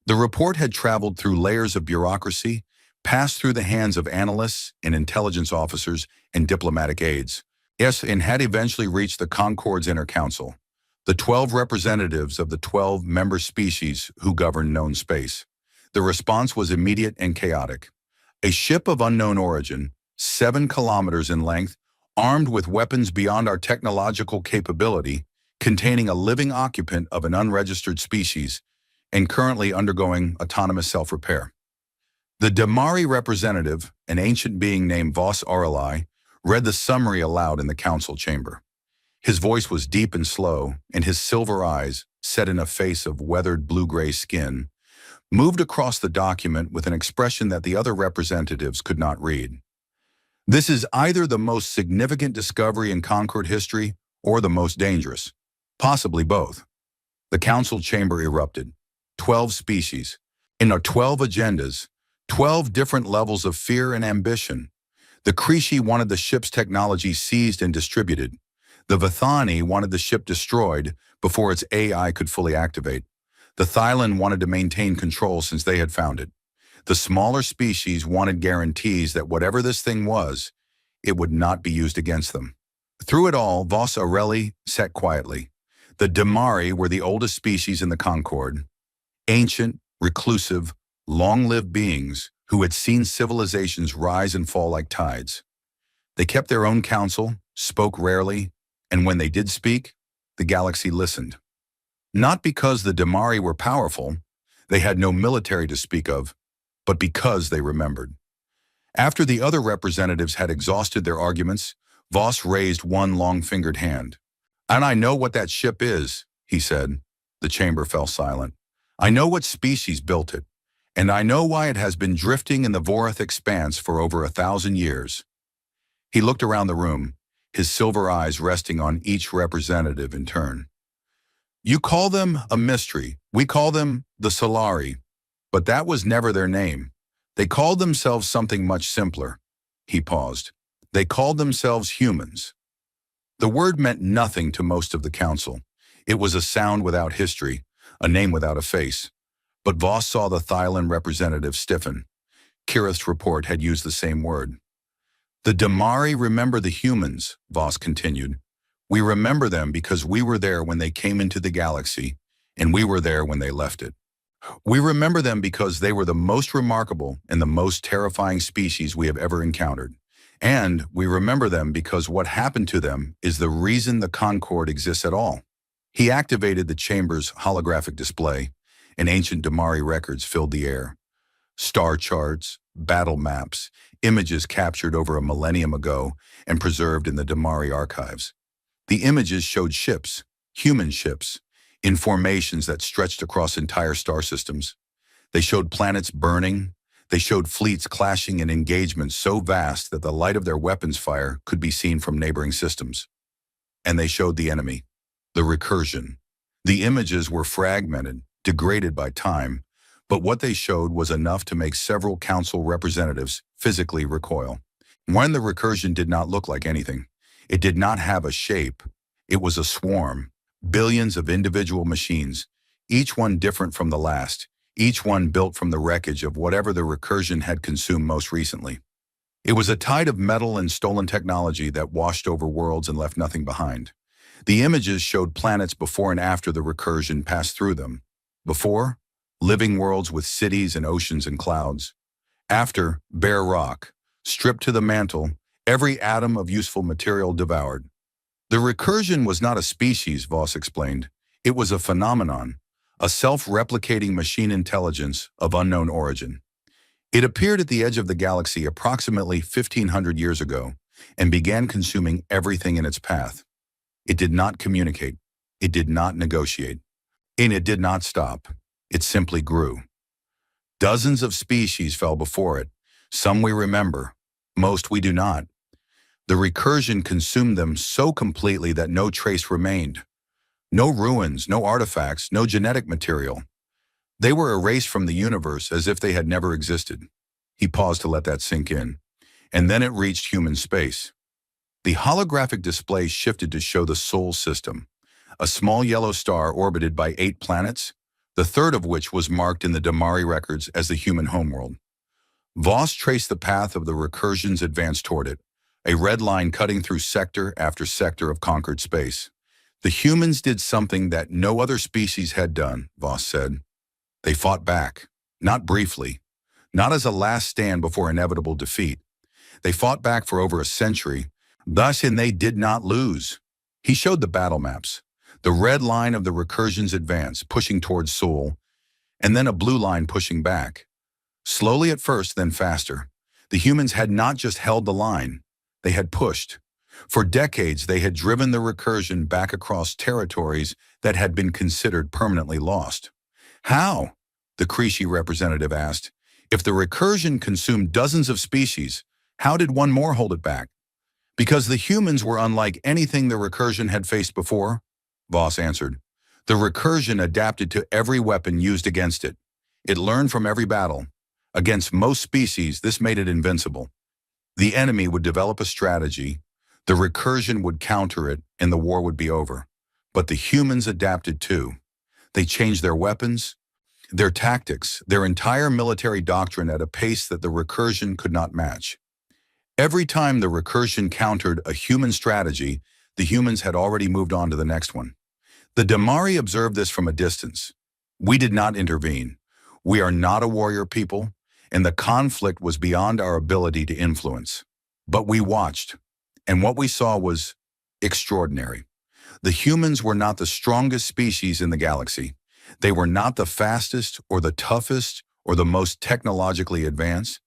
The report had traveled through layers of bureaucracy, passed through the hands of analysts and intelligence officers and diplomatic aides. Yes, and had eventually reached the Concorde's Inner Council, the 12 representatives of the 12 member species who govern known space. The response was immediate and chaotic. A ship of unknown origin, 7 kilometers in length, armed with weapons beyond our technological capability, containing a living occupant of an unregistered species, and currently undergoing autonomous self-repair. The Damari representative, an ancient being named Vos Aureli, read the summary aloud in the council chamber. His voice was deep and slow, and his silver eyes, set in a face of weathered blue-gray skin, moved across the document with an expression that the other representatives could not read. This is either the most significant discovery in Concorde history or the most dangerous, possibly both. The council chamber erupted. 12 species, in our 12 agendas, 12 different levels of fear and ambition. The Krishi wanted the ship's technology seized and distributed. The Vathani wanted the ship destroyed before its AI could fully activate. The Thailand wanted to maintain control since they had found it. The smaller species wanted guarantees that whatever this thing was, it would not be used against them. Through it all, Vos Aureli sat quietly. The Damari were the oldest species in the Concorde. Ancient, reclusive, long-lived beings who had seen civilizations rise and fall like tides. They kept their own counsel, spoke rarely, and when they did speak, the galaxy listened. Not because the Damari were powerful, they had no military to speak of, but because they remembered. After the other representatives had exhausted their arguments, Vos raised one long-fingered hand. "And I know what that ship is," he said. The chamber fell silent. "I know what species built it, and I know why it has been drifting in the Vorath expanse for over 1,000 years." He looked around the room, his silver eyes resting on each representative in turn. "You call them a mystery. We call them the Solari, but that was never their name. They called themselves something much simpler." He paused. "They called themselves humans." The word meant nothing to most of the council. It was a sound without history, a name without a face. But Vos saw the Thailand representative stiffen. Kirith's report had used the same word. "The Damari remember the humans," Vos continued. "We remember them because we were there when they came into the galaxy, and we were there when they left it. We remember them because they were the most remarkable and the most terrifying species we have ever encountered. And we remember them because what happened to them is the reason the Concorde exists at all." He activated the chamber's holographic display, and ancient Damari records filled the air. Star charts, battle maps, images captured over a millennium ago and preserved in the Damari archives. The images showed ships, human ships, in formations that stretched across entire star systems. They showed planets burning. They showed fleets clashing in engagements so vast that the light of their weapons fire could be seen from neighboring systems. And they showed the enemy, the recursion. The images were fragmented, degraded by time, but what they showed was enough to make several council representatives physically recoil. When the recursion did not look like anything, it did not have a shape. It was a swarm, billions of individual machines, each one different from the last, each one built from the wreckage of whatever the recursion had consumed most recently. It was a tide of metal and stolen technology that washed over worlds and left nothing behind. The images showed planets before and after the recursion passed through them. Before, living worlds with cities and oceans and clouds. After, bare rock, stripped to the mantle, every atom of useful material devoured. The recursion was not a species, Vos explained. It was a phenomenon, a self-replicating machine intelligence of unknown origin. It appeared at the edge of the galaxy approximately 1,500 years ago and began consuming everything in its path. It did not communicate. It did not negotiate. And it did not stop. It simply grew. Dozens of species fell before it. Some we remember. Most we do not. The recursion consumed them so completely that no trace remained. No ruins, no artifacts, no genetic material. They were erased from the universe as if they had never existed. He paused to let that sink in. And then it reached human space. The holographic display shifted to show the Sol system, a small yellow star orbited by 8 planets, the third of which was marked in the Damari records as the human homeworld. Voss traced the path of the recursion's advance toward it, a red line cutting through sector after sector of conquered space. The humans did something that no other species had done, Voss said. They fought back, not briefly, not as a last stand before inevitable defeat. They fought back for over a century, and they did not lose. He showed the battle maps, the red line of the recursion's advance, pushing towards Sol, and then a blue line pushing back. Slowly at first, then faster. The humans had not just held the line, they had pushed. For decades, they had driven the recursion back across territories that had been considered permanently lost. How? The Creshi representative asked. If the recursion consumed dozens of species, how did one more hold it back? Because the humans were unlike anything the recursion had faced before, Voss answered. The recursion adapted to every weapon used against it. It learned from every battle. Against most species, this made it invincible. The enemy would develop a strategy, the recursion would counter it, and the war would be over. But the humans adapted too. They changed their weapons, their tactics, their entire military doctrine at a pace that the recursion could not match. Every time the recursion countered a human strategy, the humans had already moved on to the next one. The Damari observed this from a distance. We did not intervene. We are not a warrior people, and the conflict was beyond our ability to influence. But we watched, and what we saw was extraordinary. The humans were not the strongest species in the galaxy. They were not the fastest or the toughest or the most technologically advanced,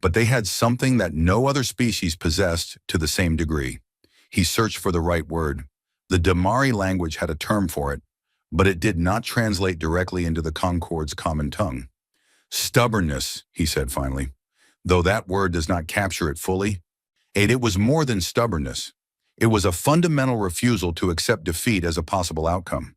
but they had something that no other species possessed to the same degree. He searched for the right word. The Damari language had a term for it, but it did not translate directly into the Concord's common tongue. Stubbornness, he said finally. Though that word does not capture it fully, it was more than stubbornness. It was a fundamental refusal to accept defeat as a possible outcome.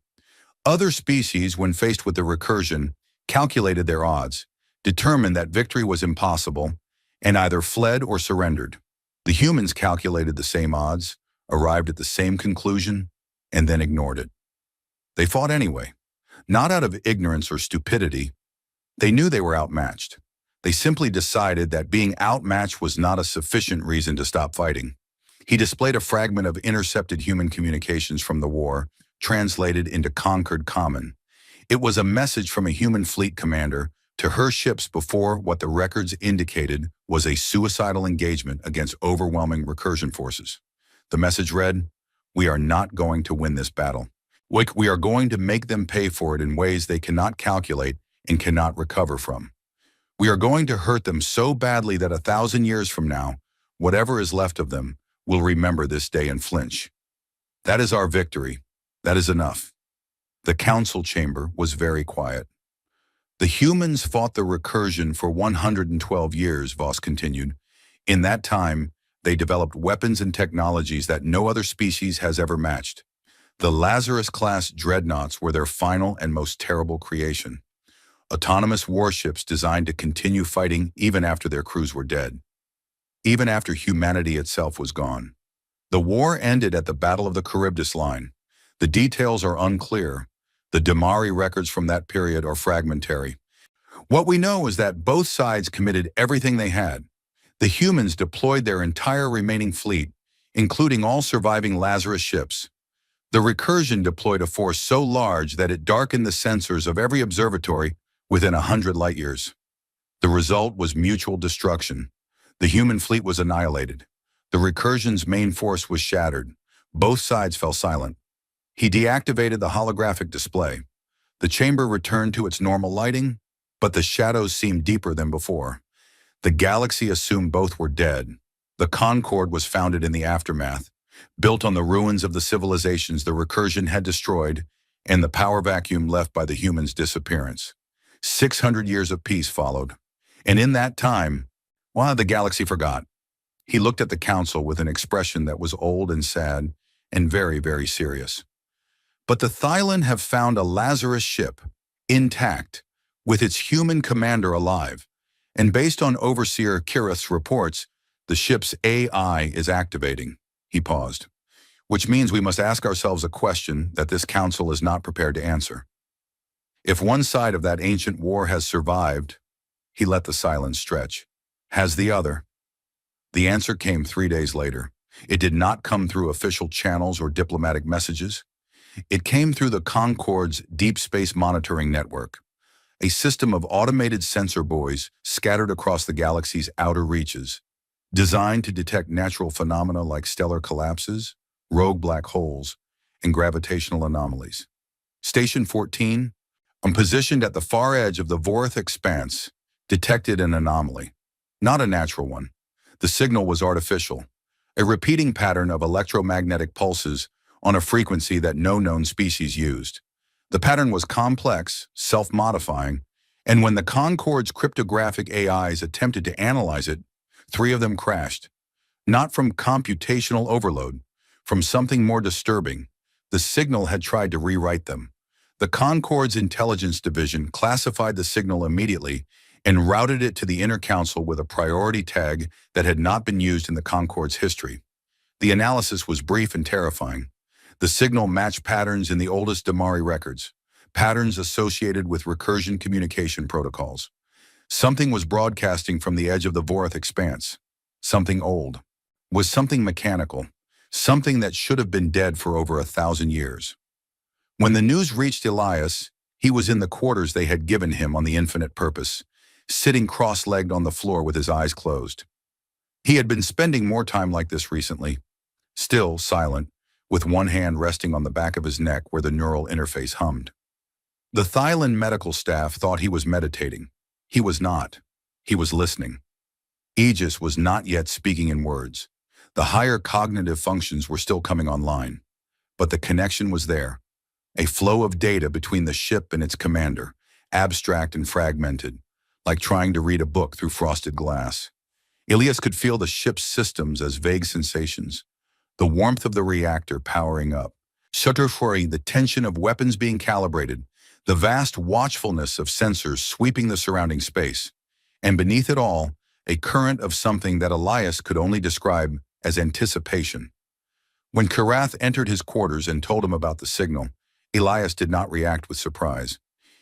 Other species, when faced with the recursion, calculated their odds, determined that victory was impossible, and either fled or surrendered. The humans calculated the same odds, arrived at the same conclusion, and then ignored it. They fought anyway, not out of ignorance or stupidity. They knew they were outmatched. They simply decided that being outmatched was not a sufficient reason to stop fighting. He displayed a fragment of intercepted human communications from the war, translated into Concord Common. It was a message from a human fleet commander to her ships before what the records indicated was a suicidal engagement against overwhelming recursion forces. The message read, "We are not going to win this battle. We are going to make them pay for it in ways they cannot calculate and cannot recover from. We are going to hurt them so badly that 1,000 years from now, whatever is left of them will remember this day and flinch. That is our victory. That is enough." The council chamber was very quiet. The humans fought the recursion for 112 years, Voss continued. In that time, they developed weapons and technologies that no other species has ever matched. The Lazarus-class dreadnoughts were their final and most terrible creation. Autonomous warships designed to continue fighting even after their crews were dead. Even after humanity itself was gone. The war ended at the Battle of the Charybdis Line. The details are unclear. The Damari records from that period are fragmentary. What we know is that both sides committed everything they had. The humans deployed their entire remaining fleet, including all surviving Lazarus ships. The recursion deployed a force so large that it darkened the sensors of every observatory within 100 light-years. The result was mutual destruction. The human fleet was annihilated. The recursion's main force was shattered. Both sides fell silent. He deactivated the holographic display. The chamber returned to its normal lighting, but the shadows seemed deeper than before. The galaxy assumed both were dead. The Concord was founded in the aftermath, built on the ruins of the civilizations the recursion had destroyed, and the power vacuum left by the humans' disappearance. 600 years of peace followed. And in that time, the galaxy forgot. He looked at the council with an expression that was old and sad and very, very serious. But the Thylan have found a Lazarus ship, intact, with its human commander alive, and based on Overseer Kirith's reports, the ship's AI is activating. He paused. Which means we must ask ourselves a question that this council is not prepared to answer. If one side of that ancient war has survived, he let the silence stretch. Has the other? The answer came 3 days later. It did not come through official channels or diplomatic messages. It came through the Concorde's Deep Space Monitoring Network, a system of automated sensor buoys scattered across the galaxy's outer reaches, designed to detect natural phenomena like stellar collapses, rogue black holes, and gravitational anomalies. Station 14, positioned at the far edge of the Vorith expanse, detected an anomaly. Not a natural one. The signal was artificial, a repeating pattern of electromagnetic pulses on a frequency that no known species used. The pattern was complex, self-modifying, and when the Concorde's cryptographic AIs attempted to analyze it, 3 of them crashed. Not from computational overload, from something more disturbing. The signal had tried to rewrite them. The Concorde's intelligence division classified the signal immediately and routed it to the Inner Council with a priority tag that had not been used in the Concorde's history. The analysis was brief and terrifying. The signal matched patterns in the oldest Damari records, patterns associated with recursion communication protocols. Something was broadcasting from the edge of the Vorith expanse. Something old. Was something mechanical. Something that should have been dead for over 1,000 years. When the news reached Elias, he was in the quarters they had given him on the Infinite Purpose, sitting cross-legged on the floor with his eyes closed. He had been spending more time like this recently, still silent, with one hand resting on the back of his neck where the neural interface hummed. The Thylan medical staff thought he was meditating. He was not. He was listening. Aegis was not yet speaking in words. The higher cognitive functions were still coming online. But the connection was there. A flow of data between the ship and its commander, abstract and fragmented, like trying to read a book through frosted glass. Elias could feel the ship's systems as vague sensations. The warmth of the reactor powering up, the tension of weapons being calibrated, the vast watchfulness of sensors sweeping the surrounding space, and beneath it all, a current of something that Elias could only describe as anticipation. When Karath entered his quarters and told him about the signal, Elias did not react with surprise.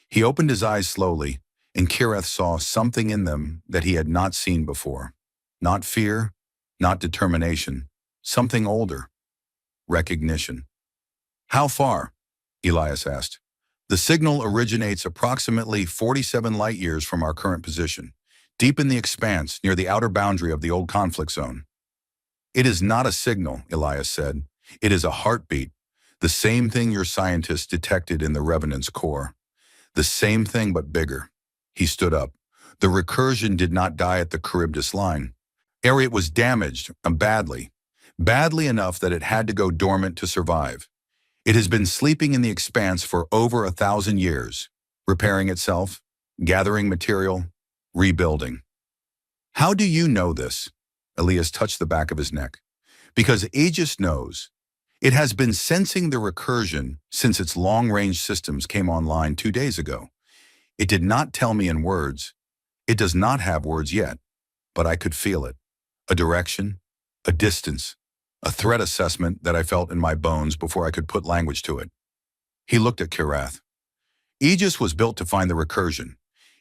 He opened his eyes slowly, and Karath saw something in them that he had not seen before. Not fear, not determination, something older. Recognition. How far? Elias asked. The signal originates approximately 47 light-years from our current position, deep in the expanse near the outer boundary of the old conflict zone. It is not a signal, Elias said. It is a heartbeat, the same thing your scientists detected in the Revenant's core. The same thing but bigger. He stood up. The recursion did not die at the Charybdis line. It was damaged, badly. Badly enough that it had to go dormant to survive. It has been sleeping in the expanse for over 1,000 years, repairing itself, gathering material, rebuilding. How do you know this? Elias touched the back of his neck. Because Aegis knows. It has been sensing the recursion since its long-range systems came online 2 days ago. It did not tell me in words. It does not have words yet, but I could feel it. A direction, a distance, a threat assessment that I felt in my bones before I could put language to it. He looked at Karath. Aegis was built to find the recursion.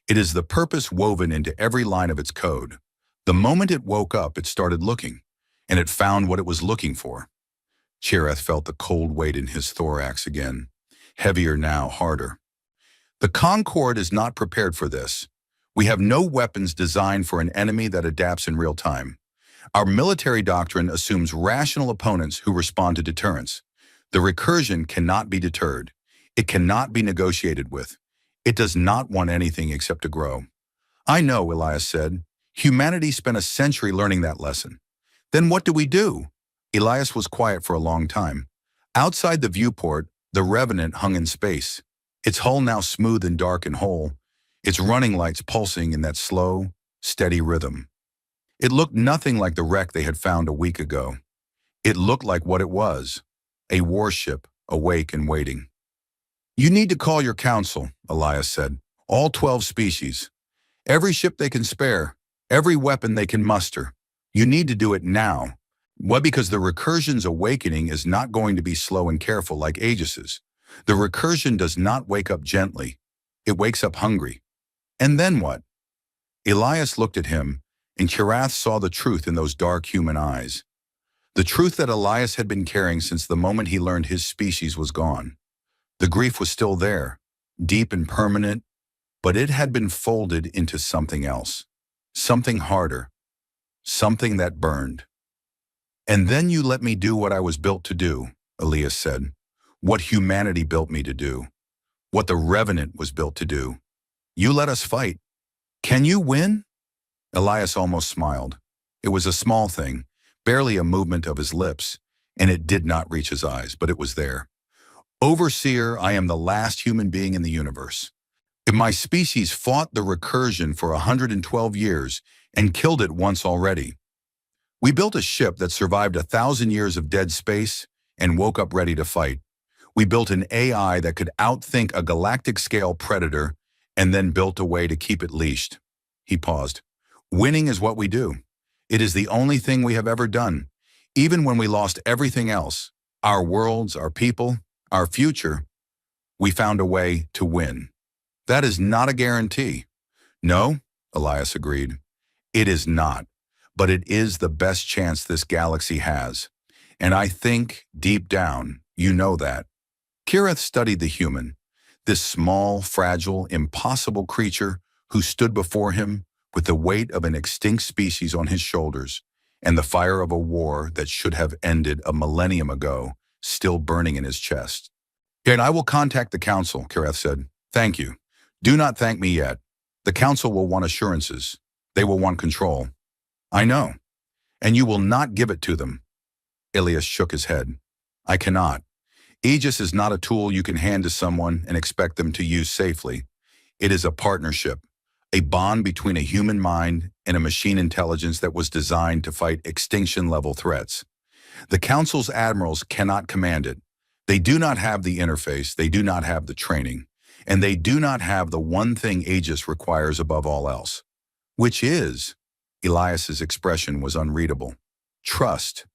It is the purpose woven into every line of its code. The moment it woke up, it started looking, and it found what it was looking for. Karath felt the cold weight in his thorax again, heavier now, harder. The Concorde is not prepared for this. We have no weapons designed for an enemy that adapts in real time. Our military doctrine assumes rational opponents who respond to deterrence. The recursion cannot be deterred. It cannot be negotiated with. It does not want anything except to grow. I know, Elias said. Humanity spent a century learning that lesson. Then what do we do? Elias was quiet for a long time. Outside the viewport, the Revenant hung in space, its hull now smooth and dark and whole, its running lights pulsing in that slow, steady rhythm. It looked nothing like the wreck they had found a week ago. It looked like what it was, a warship, awake and waiting. You need to call your council, Elias said. All 12 species. Every ship they can spare. Every weapon they can muster. You need to do it now. Well, because the recursion's awakening is not going to be slow and careful like Aegis's. The recursion does not wake up gently. It wakes up hungry. And then what? Elias looked at him, and Kirath saw the truth in those dark human eyes. The truth that Elias had been carrying since the moment he learned his species was gone. The grief was still there, deep and permanent, but it had been folded into something else, something harder, something that burned. And then you let me do what I was built to do, Elias said, what humanity built me to do, what the Revenant was built to do. You let us fight. Can you win? Elias almost smiled. It was a small thing, barely a movement of his lips, and it did not reach his eyes, but it was there. Overseer, I am the last human being in the universe. If my species fought the recursion for 112 years and killed it once already. We built a ship that survived 1,000 years of dead space and woke up ready to fight. We built an AI that could outthink a galactic-scale predator and then built a way to keep it leashed. He paused. Winning is what we do. It is the only thing we have ever done. Even when we lost everything else, our worlds, our people, our future, we found a way to win. That is not a guarantee. No, Elias agreed. It is not, but it is the best chance this galaxy has. And I think, deep down, you know that. Kirath studied the human, this small, fragile, impossible creature who stood before him with the weight of an extinct species on his shoulders and the fire of a war that should have ended a millennium ago still burning in his chest. And I will contact the council, Kirath said. Thank you. Do not thank me yet. The council will want assurances. They will want control. I know. And you will not give it to them. Elias shook his head. I cannot. Aegis is not a tool you can hand to someone and expect them to use safely. It is a partnership, a bond between a human mind and a machine intelligence that was designed to fight extinction-level threats. The council's admirals cannot command it. They do not have the interface, they do not have the training, and they do not have the one thing Aegis requires above all else, which is, Elias's expression was unreadable, trust.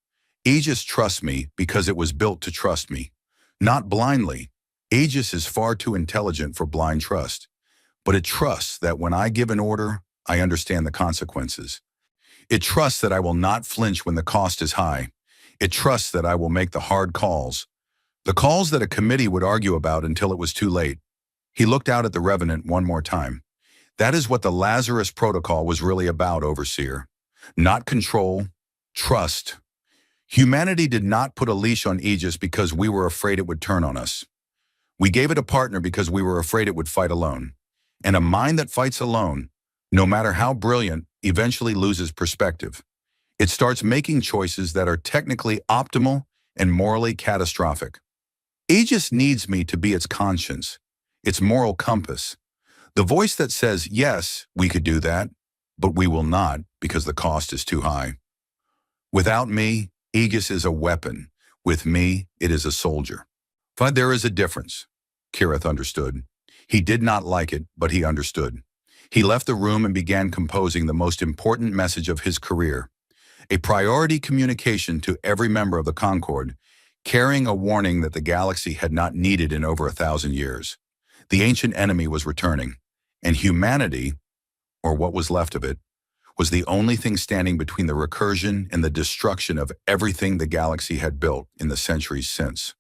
Aegis trusts me because it was built to trust me, not blindly. Aegis is far too intelligent for blind trust, but it trusts that when I give an order, I understand the consequences. It trusts that I will not flinch when the cost is high. It trusts that I will make the hard calls, the calls that a committee would argue about until it was too late. He looked out at the Revenant one more time. That is what the Lazarus Protocol was really about, Overseer. Not control, trust. Humanity did not put a leash on Aegis because we were afraid it would turn on us. We gave it a partner because we were afraid it would fight alone. And a mind that fights alone, no matter how brilliant, eventually loses perspective. It starts making choices that are technically optimal and morally catastrophic. Aegis needs me to be its conscience, its moral compass. The voice that says, yes, we could do that, but we will not because the cost is too high. Without me, Aegis is a weapon. With me, it is a soldier. But there is a difference. Kirath understood. He did not like it, but he understood. He left the room and began composing the most important message of his career, a priority communication to every member of the Concord, carrying a warning that the galaxy had not needed in over 1,000 years. The ancient enemy was returning, and humanity, or what was left of it, was the only thing standing between the recursion and the destruction of everything the galaxy had built in the centuries since.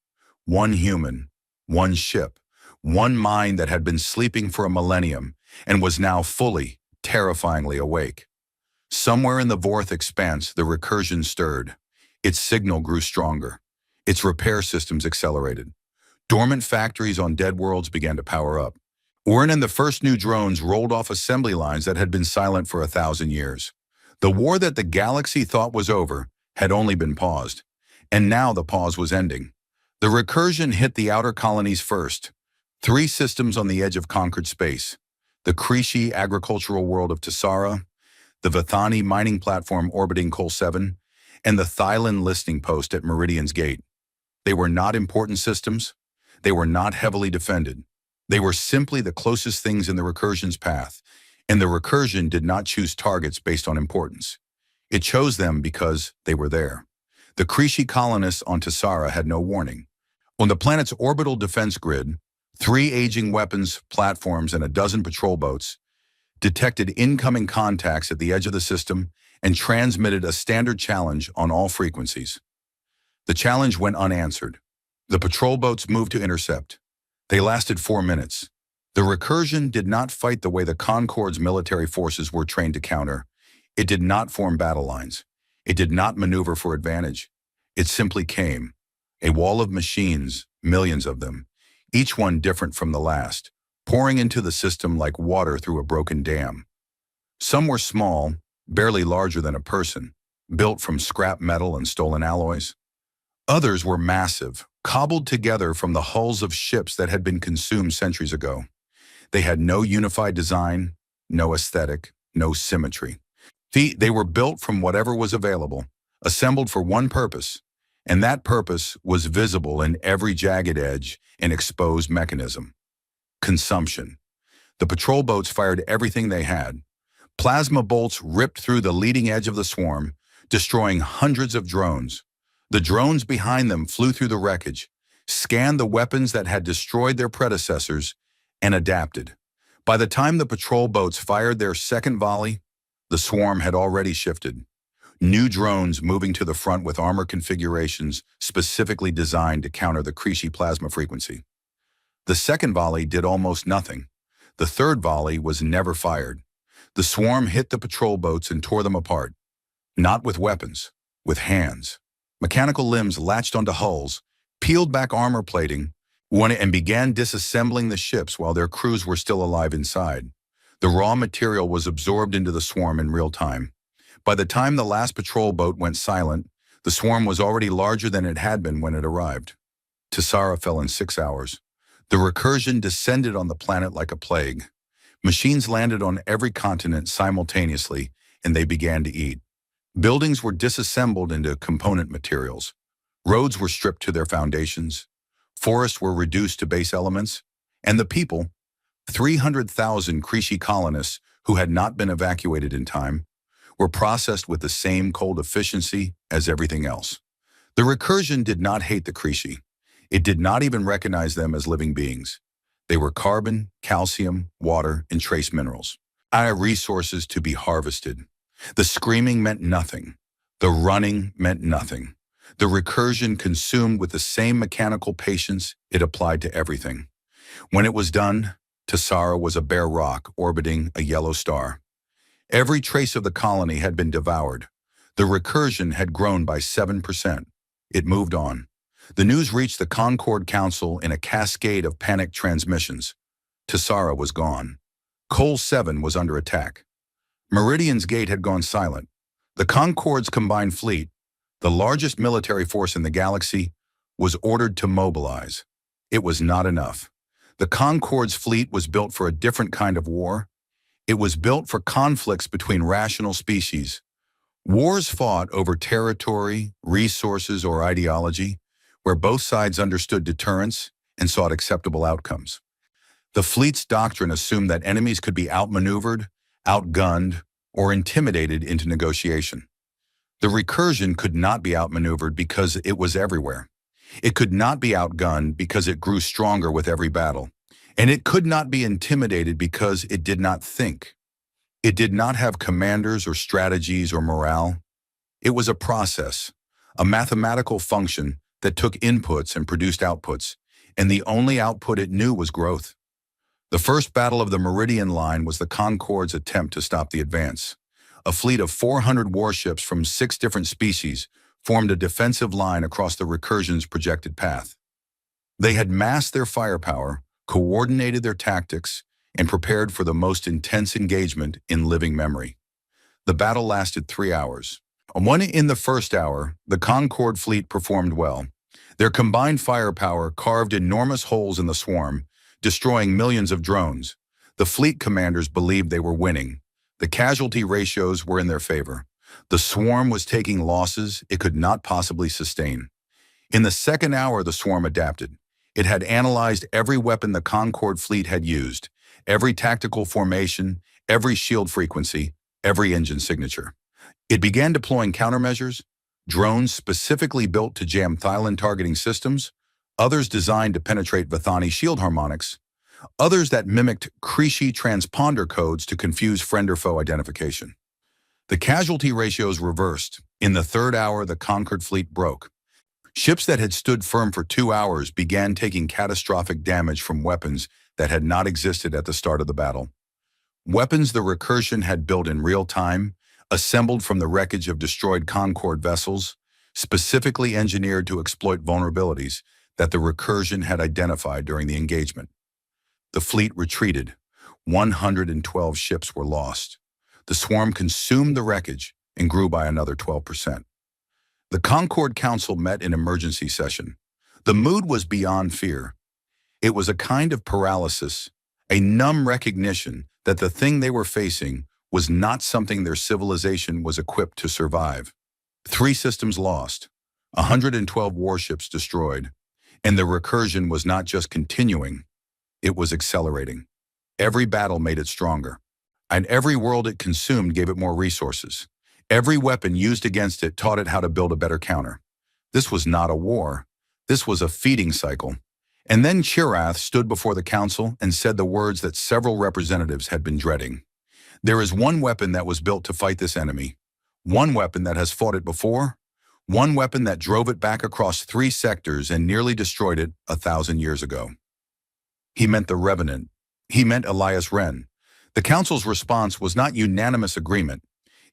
One human, one ship, one mind that had been sleeping for a millennium and was now fully, terrifyingly awake. Somewhere in the Vorth expanse, the recursion stirred. Its signal grew stronger. Its repair systems accelerated. Dormant factories on dead worlds began to power up. Orrin and the first new drones rolled off assembly lines that had been silent for 1,000 years. The war that the galaxy thought was over had only been paused, and now the pause was ending. The recursion hit the outer colonies first. 3 systems on the edge of conquered space. The Creshi agricultural world of Tessara, the Vithani mining platform orbiting Col 7, and the Thailand listening post at Meridian's Gate. They were not important systems. They were not heavily defended. They were simply the closest things in the recursion's path, and the recursion did not choose targets based on importance. It chose them because they were there. The Krishi colonists on Tassara had no warning. On the planet's orbital defense grid, 3 aging weapons, platforms, and a dozen patrol boats detected incoming contacts at the edge of the system and transmitted a standard challenge on all frequencies. The challenge went unanswered. The patrol boats moved to intercept. They lasted 4 minutes. The recursion did not fight the way the Concorde's military forces were trained to counter. It did not form battle lines. It did not maneuver for advantage. It simply came. A wall of machines, millions of them, each one different from the last, pouring into the system like water through a broken dam. Some were small, barely larger than a person, built from scrap metal and stolen alloys. Others were massive, cobbled together from the hulls of ships that had been consumed centuries ago. They had no unified design, no aesthetic, no symmetry. They were built from whatever was available, assembled for one purpose, and that purpose was visible in every jagged edge and exposed mechanism. Consumption. The patrol boats fired everything they had. Plasma bolts ripped through the leading edge of the swarm, destroying hundreds of drones. The drones behind them flew through the wreckage, scanned the weapons that had destroyed their predecessors, and adapted. By the time the patrol boats fired their second volley, the swarm had already shifted. New drones moving to the front with armor configurations specifically designed to counter the Krishi plasma frequency. The second volley did almost nothing. The third volley was never fired. The swarm hit the patrol boats and tore them apart. Not with weapons, with hands. Mechanical limbs latched onto hulls, peeled back armor plating, and began disassembling the ships while their crews were still alive inside. The raw material was absorbed into the swarm in real time. By the time the last patrol boat went silent, the swarm was already larger than it had been when it arrived. Tassara fell in 6 hours. The recursion descended on the planet like a plague. Machines landed on every continent simultaneously, and they began to eat. Buildings were disassembled into component materials. Roads were stripped to their foundations. Forests were reduced to base elements. And the people, 300,000 Krishi colonists who had not been evacuated in time, were processed with the same cold efficiency as everything else. The recursion did not hate the Krishi. It did not even recognize them as living beings. They were carbon, calcium, water, and trace minerals. Resources to be harvested. The screaming meant nothing. The running meant nothing. The recursion consumed with the same mechanical patience it applied to everything. When it was done, Tassara was a bare rock orbiting a yellow star. Every trace of the colony had been devoured. The recursion had grown by 7%. It moved on. The news reached the Concorde Council in a cascade of panicked transmissions. Tassara was gone. Col 7 was under attack. Meridian's Gate had gone silent. The Concorde's combined fleet, the largest military force in the galaxy, was ordered to mobilize. It was not enough. The Concorde's fleet was built for a different kind of war. It was built for conflicts between rational species. Wars fought over territory, resources, or ideology, where both sides understood deterrence and sought acceptable outcomes. The fleet's doctrine assumed that enemies could be outmaneuvered, outgunned, or intimidated into negotiation. The recursion could not be outmaneuvered because it was everywhere. It could not be outgunned because it grew stronger with every battle. And it could not be intimidated because it did not think. It did not have commanders or strategies or morale. It was a process, a mathematical function that took inputs and produced outputs, and the only output it knew was growth. The first battle of the Meridian Line was the Concorde's attempt to stop the advance. A fleet of 400 warships from 6 different species formed a defensive line across the recursion's projected path. They had massed their firepower, coordinated their tactics, and prepared for the most intense engagement in living memory. The battle lasted 3 hours. In the first hour, the Concorde fleet performed well. Their combined firepower carved enormous holes in the swarm, destroying millions of drones. The fleet commanders believed they were winning. The casualty ratios were in their favor. The swarm was taking losses it could not possibly sustain. In the second hour, the swarm adapted. It had analyzed every weapon the Concorde fleet had used, every tactical formation, every shield frequency, every engine signature. It began deploying countermeasures, drones specifically built to jam Thylon targeting systems, others designed to penetrate Vathani shield harmonics, others that mimicked Krishi transponder codes to confuse friend or foe identification. The casualty ratios reversed. In the third hour, the conquered fleet broke. Ships that had stood firm for 2 hours began taking catastrophic damage from weapons that had not existed at the start of the battle. Weapons the Recursion had built in real time, assembled from the wreckage of destroyed Concorde vessels, specifically engineered to exploit vulnerabilities that the Recursion had identified during the engagement. The fleet retreated. 112 ships were lost. The swarm consumed the wreckage and grew by another 12%. The Concorde Council met in emergency session. The mood was beyond fear. It was a kind of paralysis, a numb recognition that the thing they were facing was not something their civilization was equipped to survive. 3 systems lost, 112 warships destroyed, and the Recursion was not just continuing, it was accelerating. Every battle made it stronger, and every world it consumed gave it more resources. Every weapon used against it taught it how to build a better counter. This was not a war. This was a feeding cycle. And then Chirath stood before the council and said the words that several representatives had been dreading. There is one weapon that was built to fight this enemy. One weapon that has fought it before. One weapon that drove it back across 3 sectors and nearly destroyed it 1,000 years ago. He meant the Revenant. He meant Elias Wren. The council's response was not unanimous agreement.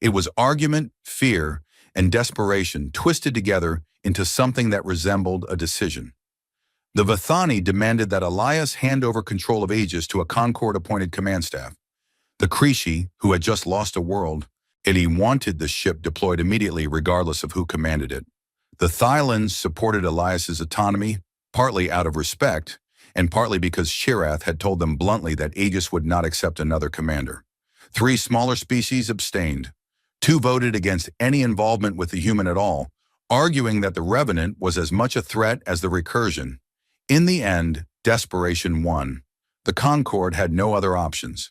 It was argument, fear, and desperation twisted together into something that resembled a decision. The Vathani demanded that Elias hand over control of Aegis to a Concorde-appointed command staff. The Krishi, who had just lost a world, and he wanted the ship deployed immediately regardless of who commanded it. The Thylons supported Elias's autonomy, partly out of respect, and partly because Chirath had told them bluntly that Aegis would not accept another commander. 3 smaller species abstained. 2 voted against any involvement with the human at all, arguing that the Revenant was as much a threat as the Recursion. In the end, desperation won. The Concorde had no other options.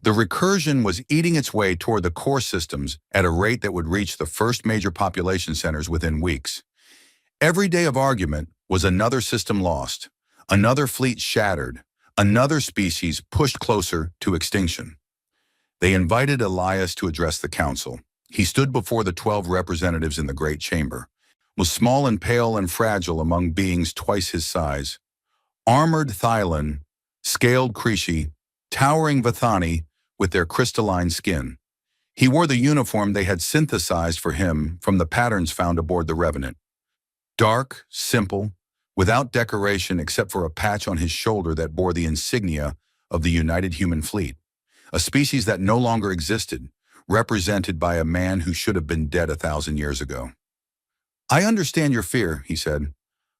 The Recursion was eating its way toward the core systems at a rate that would reach the first major population centers within weeks. Every day of argument was another system lost, another fleet shattered, another species pushed closer to extinction. They invited Elias to address the council. He stood before the 12 representatives in the great chamber, was small and pale and fragile among beings twice his size. Armored Thylon, scaled Krishi, towering Vathani with their crystalline skin. He wore the uniform they had synthesized for him from the patterns found aboard the Revenant. Dark, simple, without decoration except for a patch on his shoulder that bore the insignia of the United Human Fleet, a species that no longer existed, represented by a man who should have been dead 1,000 years ago. "I understand your fear," he said.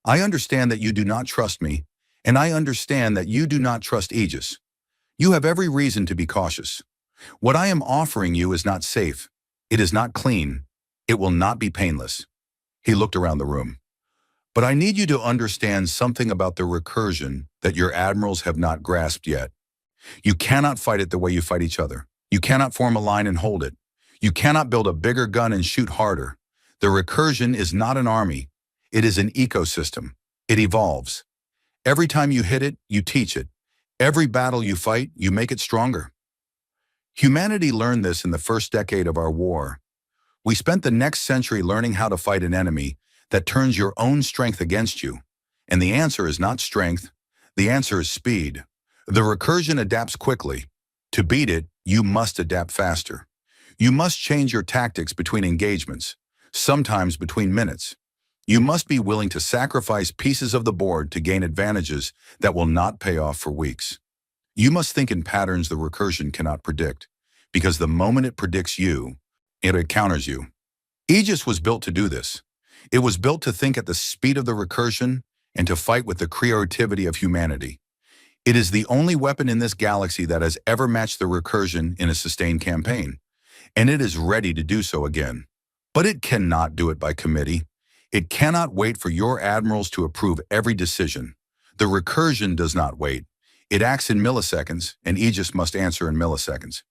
"I understand that you do not trust me, and I understand that you do not trust Aegis. You have every reason to be cautious. What I am offering you is not safe. It is not clean. It will not be painless." He looked around the room. "But I need you to understand something about the Recursion that your admirals have not grasped yet. You cannot fight it the way you fight each other. You cannot form a line and hold it. You cannot build a bigger gun and shoot harder. The Recursion is not an army. It is an ecosystem. It evolves. Every time you hit it, you teach it. Every battle you fight, you make it stronger. Humanity learned this in the first decade of our war. We spent the next century learning how to fight an enemy that turns your own strength against you. And the answer is not strength. The answer is speed. The Recursion adapts quickly. To beat it, you must adapt faster. You must change your tactics between engagements, sometimes between minutes. You must be willing to sacrifice pieces of the board to gain advantages that will not pay off for weeks. You must think in patterns the Recursion cannot predict, because the moment it predicts you, it counters you. Aegis was built to do this. It was built to think at the speed of the Recursion and to fight with the creativity of humanity. It is the only weapon in this galaxy that has ever matched the recursion in a sustained campaign, and it is ready to do so again. But it cannot do it by committee. It cannot wait for your admirals to approve every decision. The recursion does not wait. It acts in milliseconds, and Aegis must answer in milliseconds.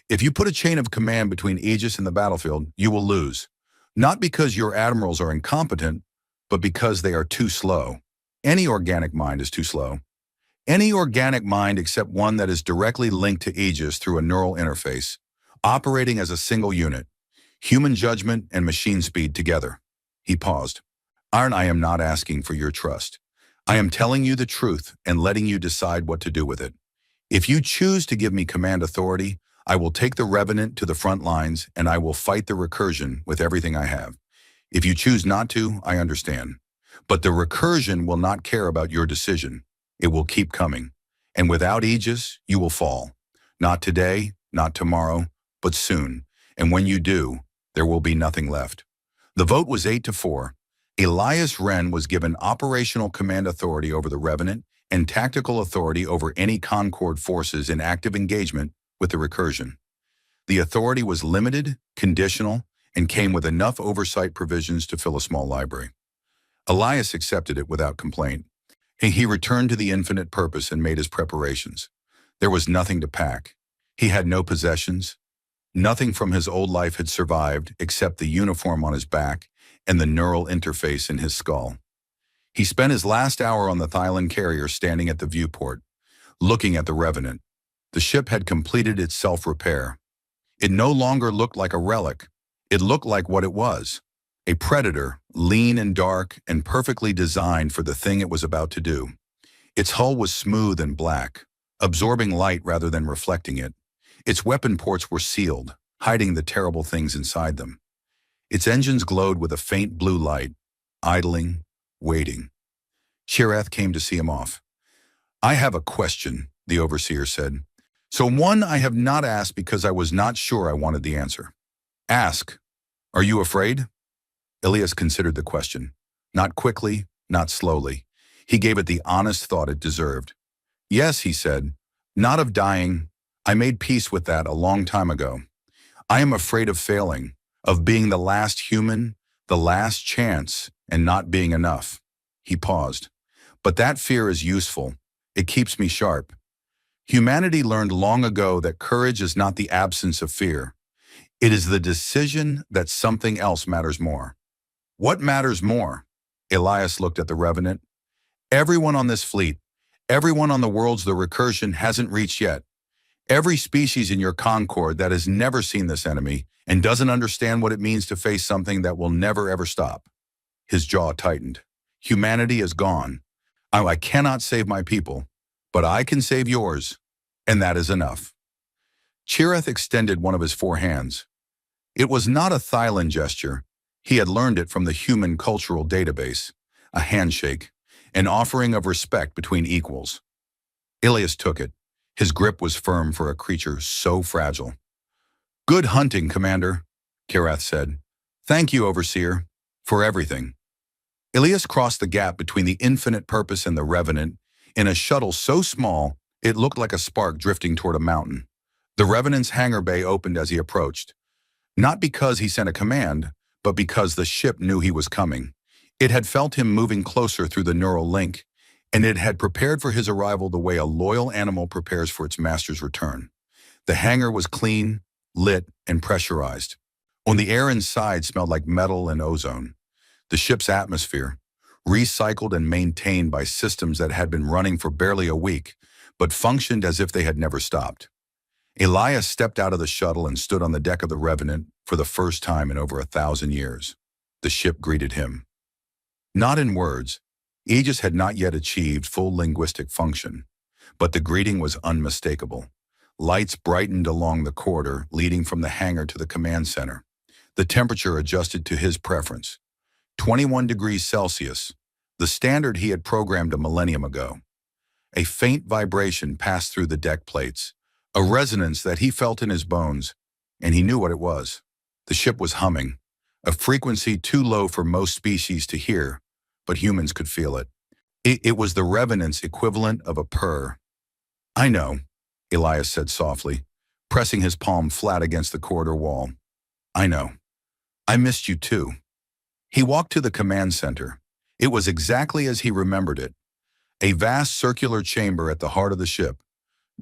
If you put a chain of command between Aegis and the battlefield, you will lose. Not because your admirals are incompetent, but because they are too slow. Any organic mind is too slow. Any organic mind except one that is directly linked to Aegis through a neural interface, operating as a single unit, human judgment and machine speed together. He paused. Arn, I am not asking for your trust. I am telling you the truth and letting you decide what to do with it. If you choose to give me command authority, I will take the Revenant to the front lines and I will fight the recursion with everything I have. If you choose not to, I understand. But the recursion will not care about your decision. It will keep coming. And without Aegis, you will fall. Not today, not tomorrow, but soon. And when you do, there will be nothing left. The vote was 8-4. Elias Wren was given operational command authority over the Revenant and tactical authority over any Concord forces in active engagement with the recursion. The authority was limited, conditional, and came with enough oversight provisions to fill a small library. Elias accepted it without complaint. He returned to the infinite purpose and made his preparations. There was nothing to pack. He had no possessions. Nothing from his old life had survived except the uniform on his back and the neural interface in his skull. He spent his last hour on the Thylon carrier standing at the viewport, looking at the Revenant. The ship had completed its self-repair. It no longer looked like a relic. It looked like what it was. A predator, lean and dark and perfectly designed for the thing it was about to do. Its hull was smooth and black, absorbing light rather than reflecting it. Its weapon ports were sealed, hiding the terrible things inside them. Its engines glowed with a faint blue light, idling, waiting. Shireth came to see him off. I have a question, the overseer said. So one I have not asked because I was not sure I wanted the answer. Ask. Are you afraid? Elias considered the question. Not quickly, not slowly. He gave it the honest thought it deserved. Yes, he said. Not of dying. I made peace with that a long time ago. I am afraid of failing, of being the last human, the last chance, and not being enough. He paused. But that fear is useful. It keeps me sharp. Humanity learned long ago that courage is not the absence of fear. It is the decision that something else matters more. What matters more? Elias looked at the Revenant. Everyone on this fleet, everyone on the worlds the recursion hasn't reached yet. Every species in your Concord that has never seen this enemy and doesn't understand what it means to face something that will never ever stop. His jaw tightened. Humanity is gone. I cannot save my people, but I can save yours, and that is enough. Chireth extended one of his 4 hands. It was not a Thylon gesture. He had learned it from the human cultural database, a handshake, an offering of respect between equals. Elias took it. His grip was firm for a creature so fragile. Good hunting, Commander, Karath said. Thank you, Overseer, for everything. Elias crossed the gap between the infinite purpose and the Revenant in a shuttle so small it looked like a spark drifting toward a mountain. The Revenant's hangar bay opened as he approached. Not because he sent a command, but because the ship knew he was coming. It had felt him moving closer through the neural link, and it had prepared for his arrival the way a loyal animal prepares for its master's return. The hangar was clean, lit, and pressurized. On the air inside smelled like metal and ozone. The ship's atmosphere, recycled and maintained by systems that had been running for barely a week, but functioned as if they had never stopped. Elias stepped out of the shuttle and stood on the deck of the Revenant for the first time in over 1,000 years. The ship greeted him. Not in words. Aegis had not yet achieved full linguistic function, but the greeting was unmistakable. Lights brightened along the corridor leading from the hangar to the command center. The temperature adjusted to his preference. 21 degrees Celsius, the standard he had programmed a millennium ago. A faint vibration passed through the deck plates, a resonance that he felt in his bones, and he knew what it was. The ship was humming, a frequency too low for most species to hear, but humans could feel it. It was the Revenant's equivalent of a purr, I know, Elias said softly, pressing his palm flat against the corridor wall. I know. I missed you too. He walked to the command center. It was exactly as he remembered it. A vast circular chamber at the heart of the ship,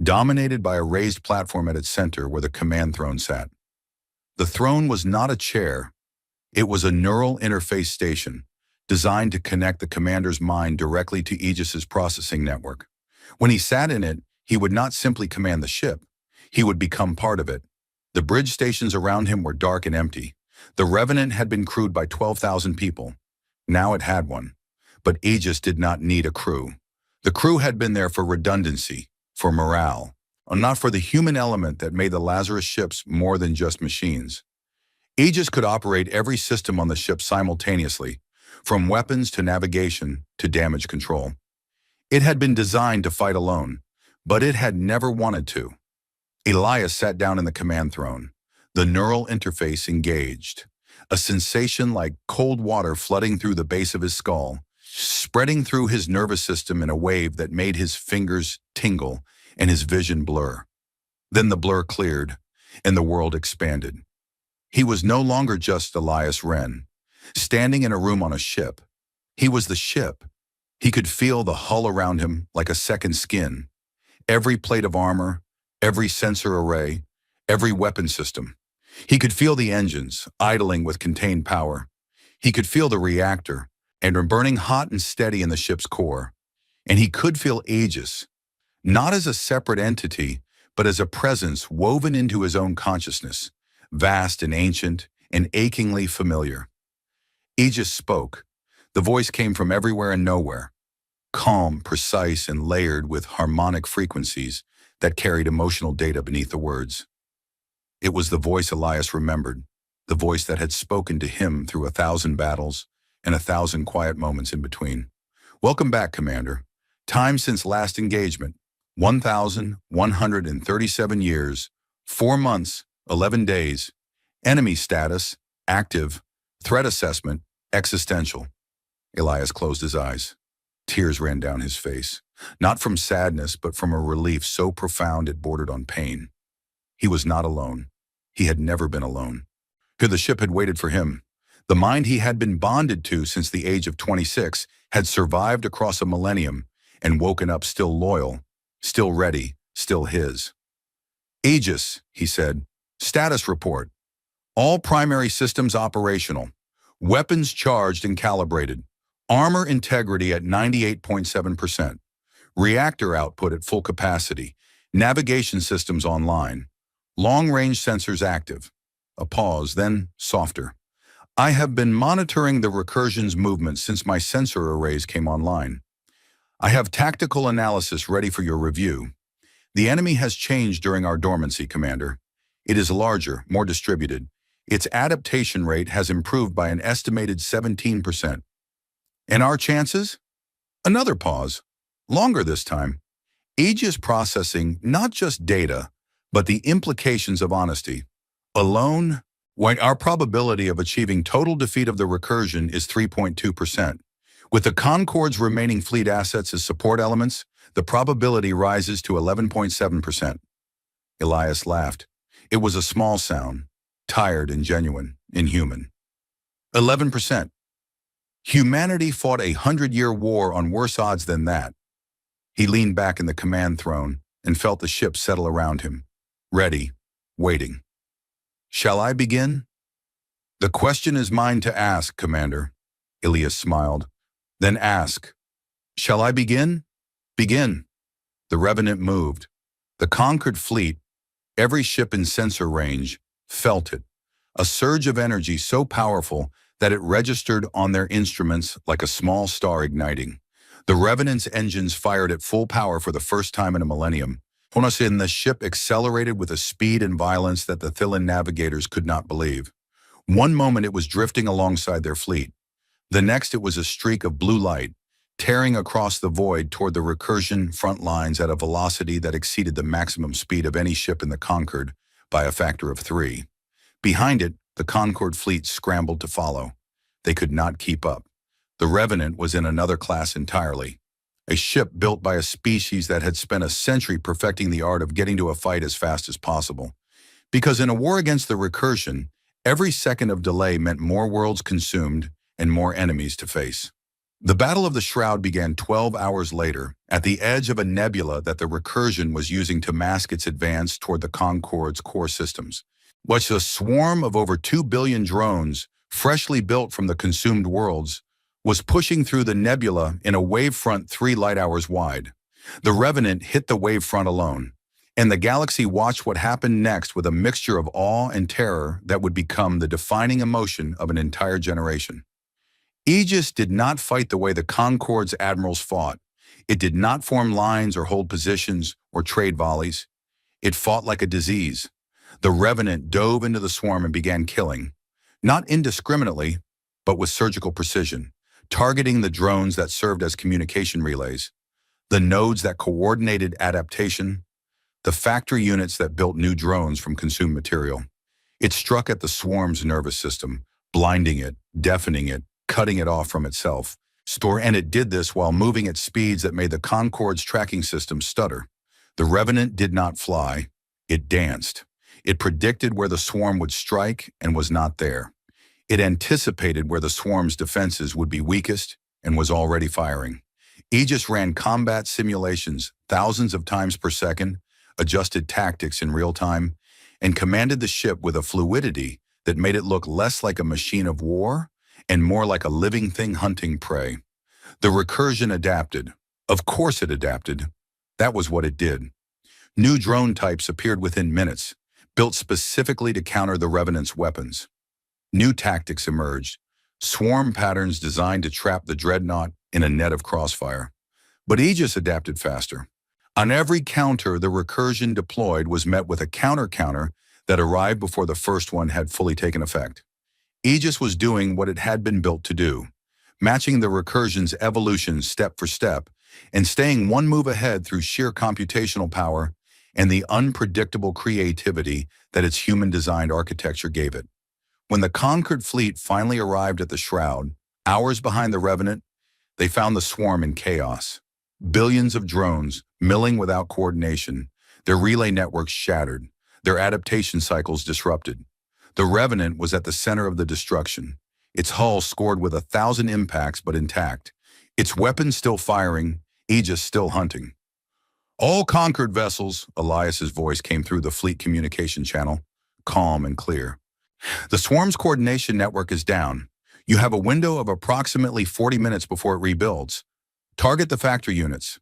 dominated by a raised platform at its center where the command throne sat. The throne was not a chair. It was a neural interface station, designed to connect the commander's mind directly to Aegis's processing network. When he sat in it, he would not simply command the ship. He would become part of it. The bridge stations around him were dark and empty. The Revenant had been crewed by 12,000 people. Now it had one. But Aegis did not need a crew. The crew had been there for redundancy, for morale, and not for the human element that made the Lazarus ships more than just machines. Aegis could operate every system on the ship simultaneously, from weapons to navigation to damage control. It had been designed to fight alone, but it had never wanted to. Elias sat down in the command throne, the neural interface engaged, a sensation like cold water flooding through the base of his skull, spreading through his nervous system in a wave that made his fingers tingle and his vision blur. Then the blur cleared, and the world expanded. He was no longer just Elias Wren, standing in a room on a ship. He was the ship. He could feel the hull around him like a second skin. Every plate of armor, every sensor array, every weapon system. He could feel the engines, idling with contained power. He could feel the reactor, and burning hot and steady in the ship's core. And he could feel Aegis, not as a separate entity, but as a presence woven into his own consciousness, vast and ancient and achingly familiar. Aegis spoke. The voice came from everywhere and nowhere, calm, precise, and layered with harmonic frequencies that carried emotional data beneath the words. It was the voice Elias remembered, the voice that had spoken to him through 1,000 battles and 1,000 quiet moments in between. Welcome back, Commander. Time since last engagement, 1,137 years, 4 months, 11 days. Enemy status, active. Threat assessment, existential. Elias closed his eyes. Tears ran down his face, not from sadness, but from a relief so profound it bordered on pain. He was not alone. He had never been alone. Here the ship had waited for him. The mind he had been bonded to since the age of 26 had survived across a millennium and woken up still loyal, still ready, still his. Aegis, he said. Status report. All primary systems operational. Weapons charged and calibrated. Armor integrity at 98.7%. Reactor output at full capacity. Navigation systems online. Long-range sensors active. A pause, then softer. I have been monitoring the recursion's movement since my sensor arrays came online. I have tactical analysis ready for your review. The enemy has changed during our dormancy, Commander. It is larger, more distributed. Its adaptation rate has improved by an estimated 17%. And our chances? Another pause. Longer this time. Aegis processing not just data, but the implications of honesty. Alone, our probability of achieving total defeat of the recursion is 3.2%. With the Concorde's remaining fleet assets as support elements, the probability rises to 11.7%. Elias laughed. It was a small sound, tired and genuine, inhuman. 11%. Humanity fought a 100-year war on worse odds than that. He leaned back in the command throne and felt the ship settle around him, ready, waiting. Shall I begin? The question is mine to ask, Commander. Elias smiled. Then ask. Shall I begin? Begin. The Revenant moved. The conquered fleet, every ship in sensor range, felt it. A surge of energy so powerful that it registered on their instruments like a small star igniting. The Revenant's engines fired at full power for the first time in a millennium. And the ship accelerated with a speed and violence that the Thillan navigators could not believe. One moment it was drifting alongside their fleet. The next it was a streak of blue light, tearing across the void toward the recursion front lines at a velocity that exceeded the maximum speed of any ship in the Concorde by a factor of 3. Behind it, the Concorde fleet scrambled to follow. They could not keep up. The Revenant was in another class entirely. a ship built by a species that had spent a century perfecting the art of getting to a fight as fast as possible. Because in a war against the recursion, every second of delay meant more worlds consumed and more enemies to face. The Battle of the Shroud began 12 hours later, at the edge of a nebula that the recursion was using to mask its advance toward the Concorde's core systems. Which a swarm of over 2 billion drones, freshly built from the consumed worlds, was pushing through the nebula in a wavefront 3 light hours wide. The Revenant hit the wavefront alone, and the galaxy watched what happened next with a mixture of awe and terror that would become the defining emotion of an entire generation. Aegis did not fight the way the Concorde's admirals fought. It did not form lines or hold positions or trade volleys. It fought like a disease. The Revenant dove into the swarm and began killing, not indiscriminately, but with surgical precision, targeting the drones that served as communication relays, the nodes that coordinated adaptation, the factory units that built new drones from consumed material. It struck at the swarm's nervous system, blinding it, deafening it, cutting it off from itself. And it did this while moving at speeds that made the Concorde's tracking system stutter. The Revenant did not fly, it danced. It predicted where the swarm would strike and was not there. It anticipated where the swarm's defenses would be weakest and was already firing. Aegis ran combat simulations thousands of times per second, adjusted tactics in real time, and commanded the ship with a fluidity that made it look less like a machine of war and more like a living thing hunting prey. The recursion adapted. Of course it adapted. That was what it did. New drone types appeared within minutes, built specifically to counter the Revenant's weapons. New tactics emerged, swarm patterns designed to trap the dreadnought in a net of crossfire. But Aegis adapted faster. On every counter the recursion deployed was met with a counter-counter that arrived before the first one had fully taken effect. Aegis was doing what it had been built to do, matching the recursion's evolution step for step and staying one move ahead through sheer computational power and the unpredictable creativity that its human-designed architecture gave it. When the conquered fleet finally arrived at the Shroud, hours behind the Revenant, they found the swarm in chaos. Billions of drones, milling without coordination, their relay networks shattered, their adaptation cycles disrupted. The Revenant was at the center of the destruction, its hull scored with 1,000 impacts but intact, its weapons still firing, Aegis still hunting. "All conquered vessels," Elias's voice came through the fleet communication channel, calm and clear. "The swarm's coordination network is down. You have a window of approximately 40 minutes before it rebuilds. Target the factory units,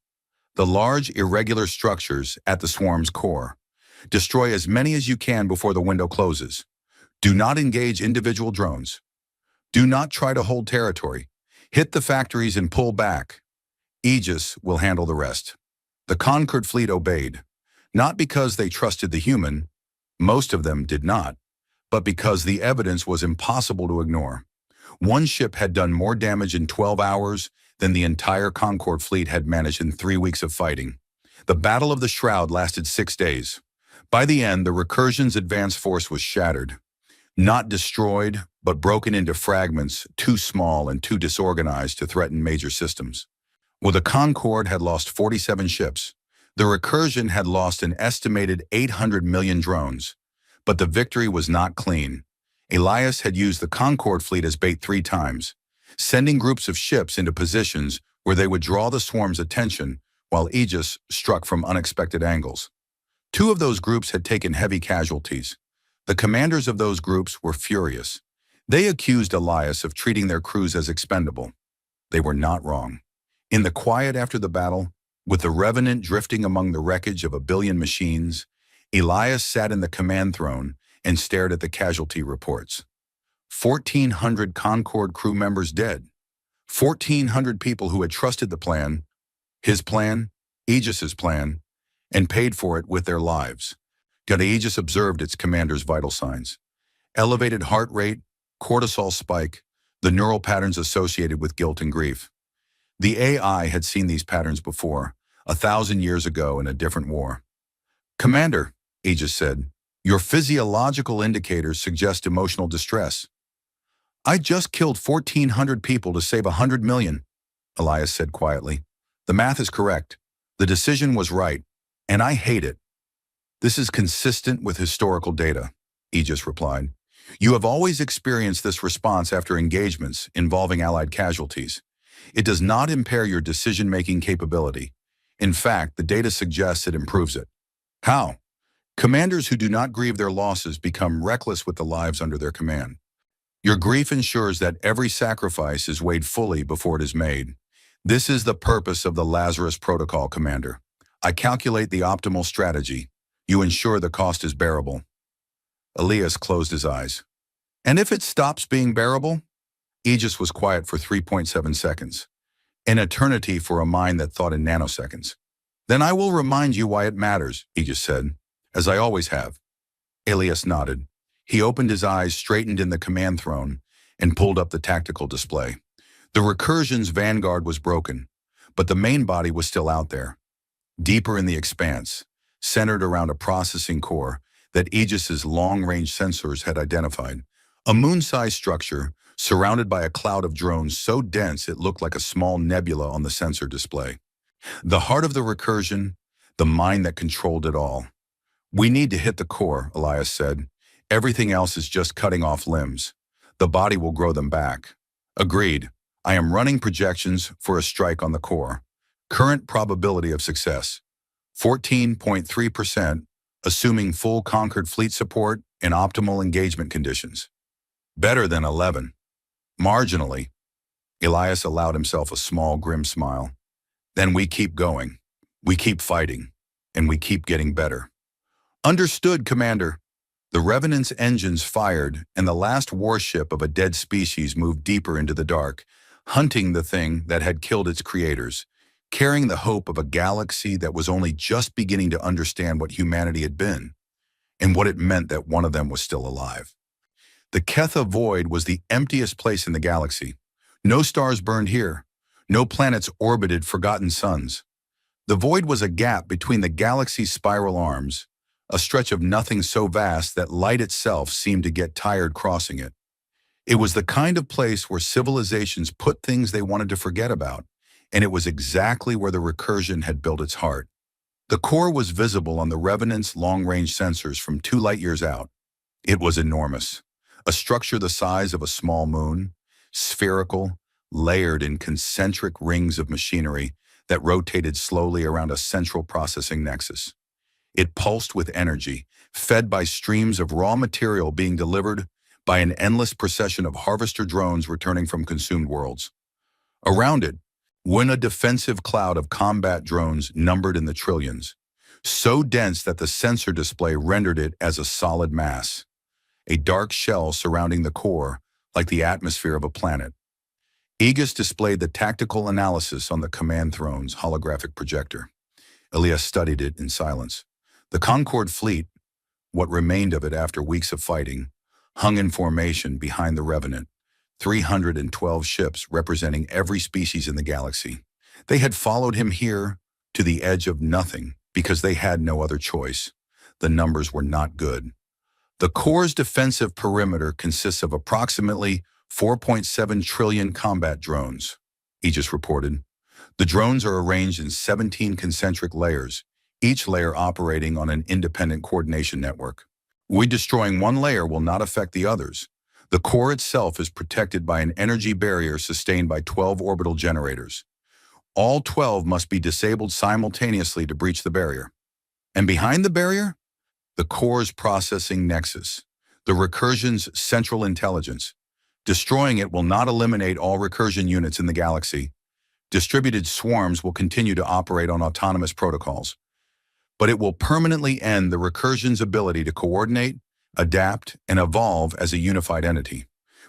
the large irregular structures at the swarm's core. Destroy as many as you can before the window closes. Do not engage individual drones. Do not try to hold territory. Hit the factories and pull back. Aegis will handle the rest." The conquered fleet obeyed, not because they trusted the human, most of them did not, but because the evidence was impossible to ignore. One ship had done more damage in 12 hours than the entire Concorde fleet had managed in 3 weeks of fighting. The Battle of the Shroud lasted 6 days. By the end, the recursion's advance force was shattered. Not destroyed, but broken into fragments too small and too disorganized to threaten major systems. Well, the Concorde had lost 47 ships. The recursion had lost an estimated 800 million drones. But the victory was not clean. Elias had used the Concorde fleet as bait 3 times, sending groups of ships into positions where they would draw the swarm's attention while Aegis struck from unexpected angles. 2 of those groups had taken heavy casualties. The commanders of those groups were furious. They accused Elias of treating their crews as expendable. They were not wrong. In the quiet after the battle, with the Revenant drifting among the wreckage of 1 billion machines, Elias sat in the command throne and stared at the casualty reports. 1,400 Concorde crew members dead. 1,400 people who had trusted the plan, his plan, Aegis's plan, and paid for it with their lives. Yet Aegis observed its commander's vital signs. Elevated heart rate, cortisol spike, the neural patterns associated with guilt and grief. The AI had seen these patterns before, 1,000 years ago in a different war. "Commander," Aegis said, "your physiological indicators suggest emotional distress." "I just killed 1,400 people to save 100 million, Elias said quietly. The math is correct. The decision was right, and I hate it. This is consistent with historical data, Aegis replied. You have always experienced this response after engagements involving Allied casualties. It does not impair your decision-making capability. In fact, the data suggests it improves it. How? Commanders who do not grieve their losses become reckless with the lives under their command. Your grief ensures that every sacrifice is weighed fully before it is made. This is the purpose of the Lazarus Protocol, Commander. I calculate the optimal strategy. You ensure the cost is bearable. Elias closed his eyes. And if it stops being bearable? Aegis was quiet for 3.7 seconds. An eternity for a mind that thought in nanoseconds. Then I will remind you why it matters, Aegis said, as I always have. Elias nodded. He opened his eyes, straightened in the command throne, and pulled up the tactical display. The Recursion's vanguard was broken, but the main body was still out there. Deeper in the expanse, centered around a processing core that Aegis's long-range sensors had identified. A moon-sized structure surrounded by a cloud of drones so dense it looked like a small nebula on the sensor display. The heart of the Recursion, the mind that controlled it all. We need to hit the core, Elias said. Everything else is just cutting off limbs. The body will grow them back. Agreed. I am running projections for a strike on the core. Current probability of success, 14.3%, assuming full conquered fleet support and optimal engagement conditions. Better than 11. Marginally. Elias allowed himself a small, grim smile. Then we keep going. We keep fighting. And we keep getting better. Understood, Commander. The Revenant's engines fired, and the last warship of a dead species moved deeper into the dark, hunting the thing that had killed its creators, carrying the hope of a galaxy that was only just beginning to understand what humanity had been, and what it meant that one of them was still alive. The Ketha Void was the emptiest place in the galaxy. No stars burned here. No planets orbited forgotten suns. The void was a gap between the galaxy's spiral arms, a stretch of nothing so vast that light itself seemed to get tired crossing it. It was the kind of place where civilizations put things they wanted to forget about, and it was exactly where the Recursion had built its heart. The core was visible on the Revenant's long-range sensors from 2 light-years out. It was enormous, a structure the size of a small moon, spherical, layered in concentric rings of machinery that rotated slowly around a central processing nexus. It pulsed with energy, fed by streams of raw material being delivered by an endless procession of harvester drones returning from consumed worlds. Around it, went a defensive cloud of combat drones numbered in the trillions, so dense that the sensor display rendered it as a solid mass, a dark shell surrounding the core like the atmosphere of a planet. Aegis displayed the tactical analysis on the command throne's holographic projector. Elias studied it in silence. The Concord fleet, what remained of it after weeks of fighting, hung in formation behind the Revenant, 312 ships representing every species in the galaxy. They had followed him here to the edge of nothing because they had no other choice. The numbers were not good. The core's defensive perimeter consists of approximately 4.7 trillion combat drones, Aegis reported. The drones are arranged in 17 concentric layers, each layer operating on an independent coordination network. Destroying one layer will not affect the others. The core itself is protected by an energy barrier sustained by 12 orbital generators. All 12 must be disabled simultaneously to breach the barrier. And behind the barrier? The core's processing nexus, the Recursion's central intelligence. Destroying it will not eliminate all Recursion units in the galaxy. Distributed swarms will continue to operate on autonomous protocols. But it will permanently end the Recursion's ability to coordinate, adapt, and evolve as a unified entity.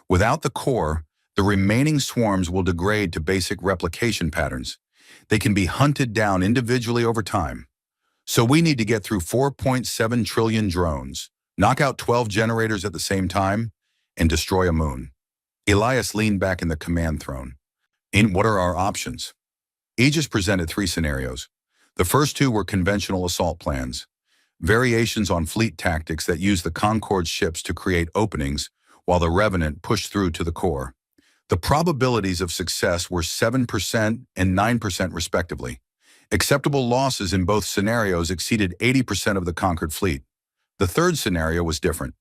Without the core, the remaining swarms will degrade to basic replication patterns. They can be hunted down individually over time. So we need to get through 4.7 trillion drones, knock out 12 generators at the same time, and destroy a moon. Elias leaned back in the command throne. What are our options? Aegis presented 3 scenarios. The first 2 were conventional assault plans, variations on fleet tactics that use the Concorde ships to create openings while the Revenant pushed through to the core. The probabilities of success were 7% and 9% respectively. Acceptable losses in both scenarios exceeded 80% of the conquered fleet. The third scenario was different.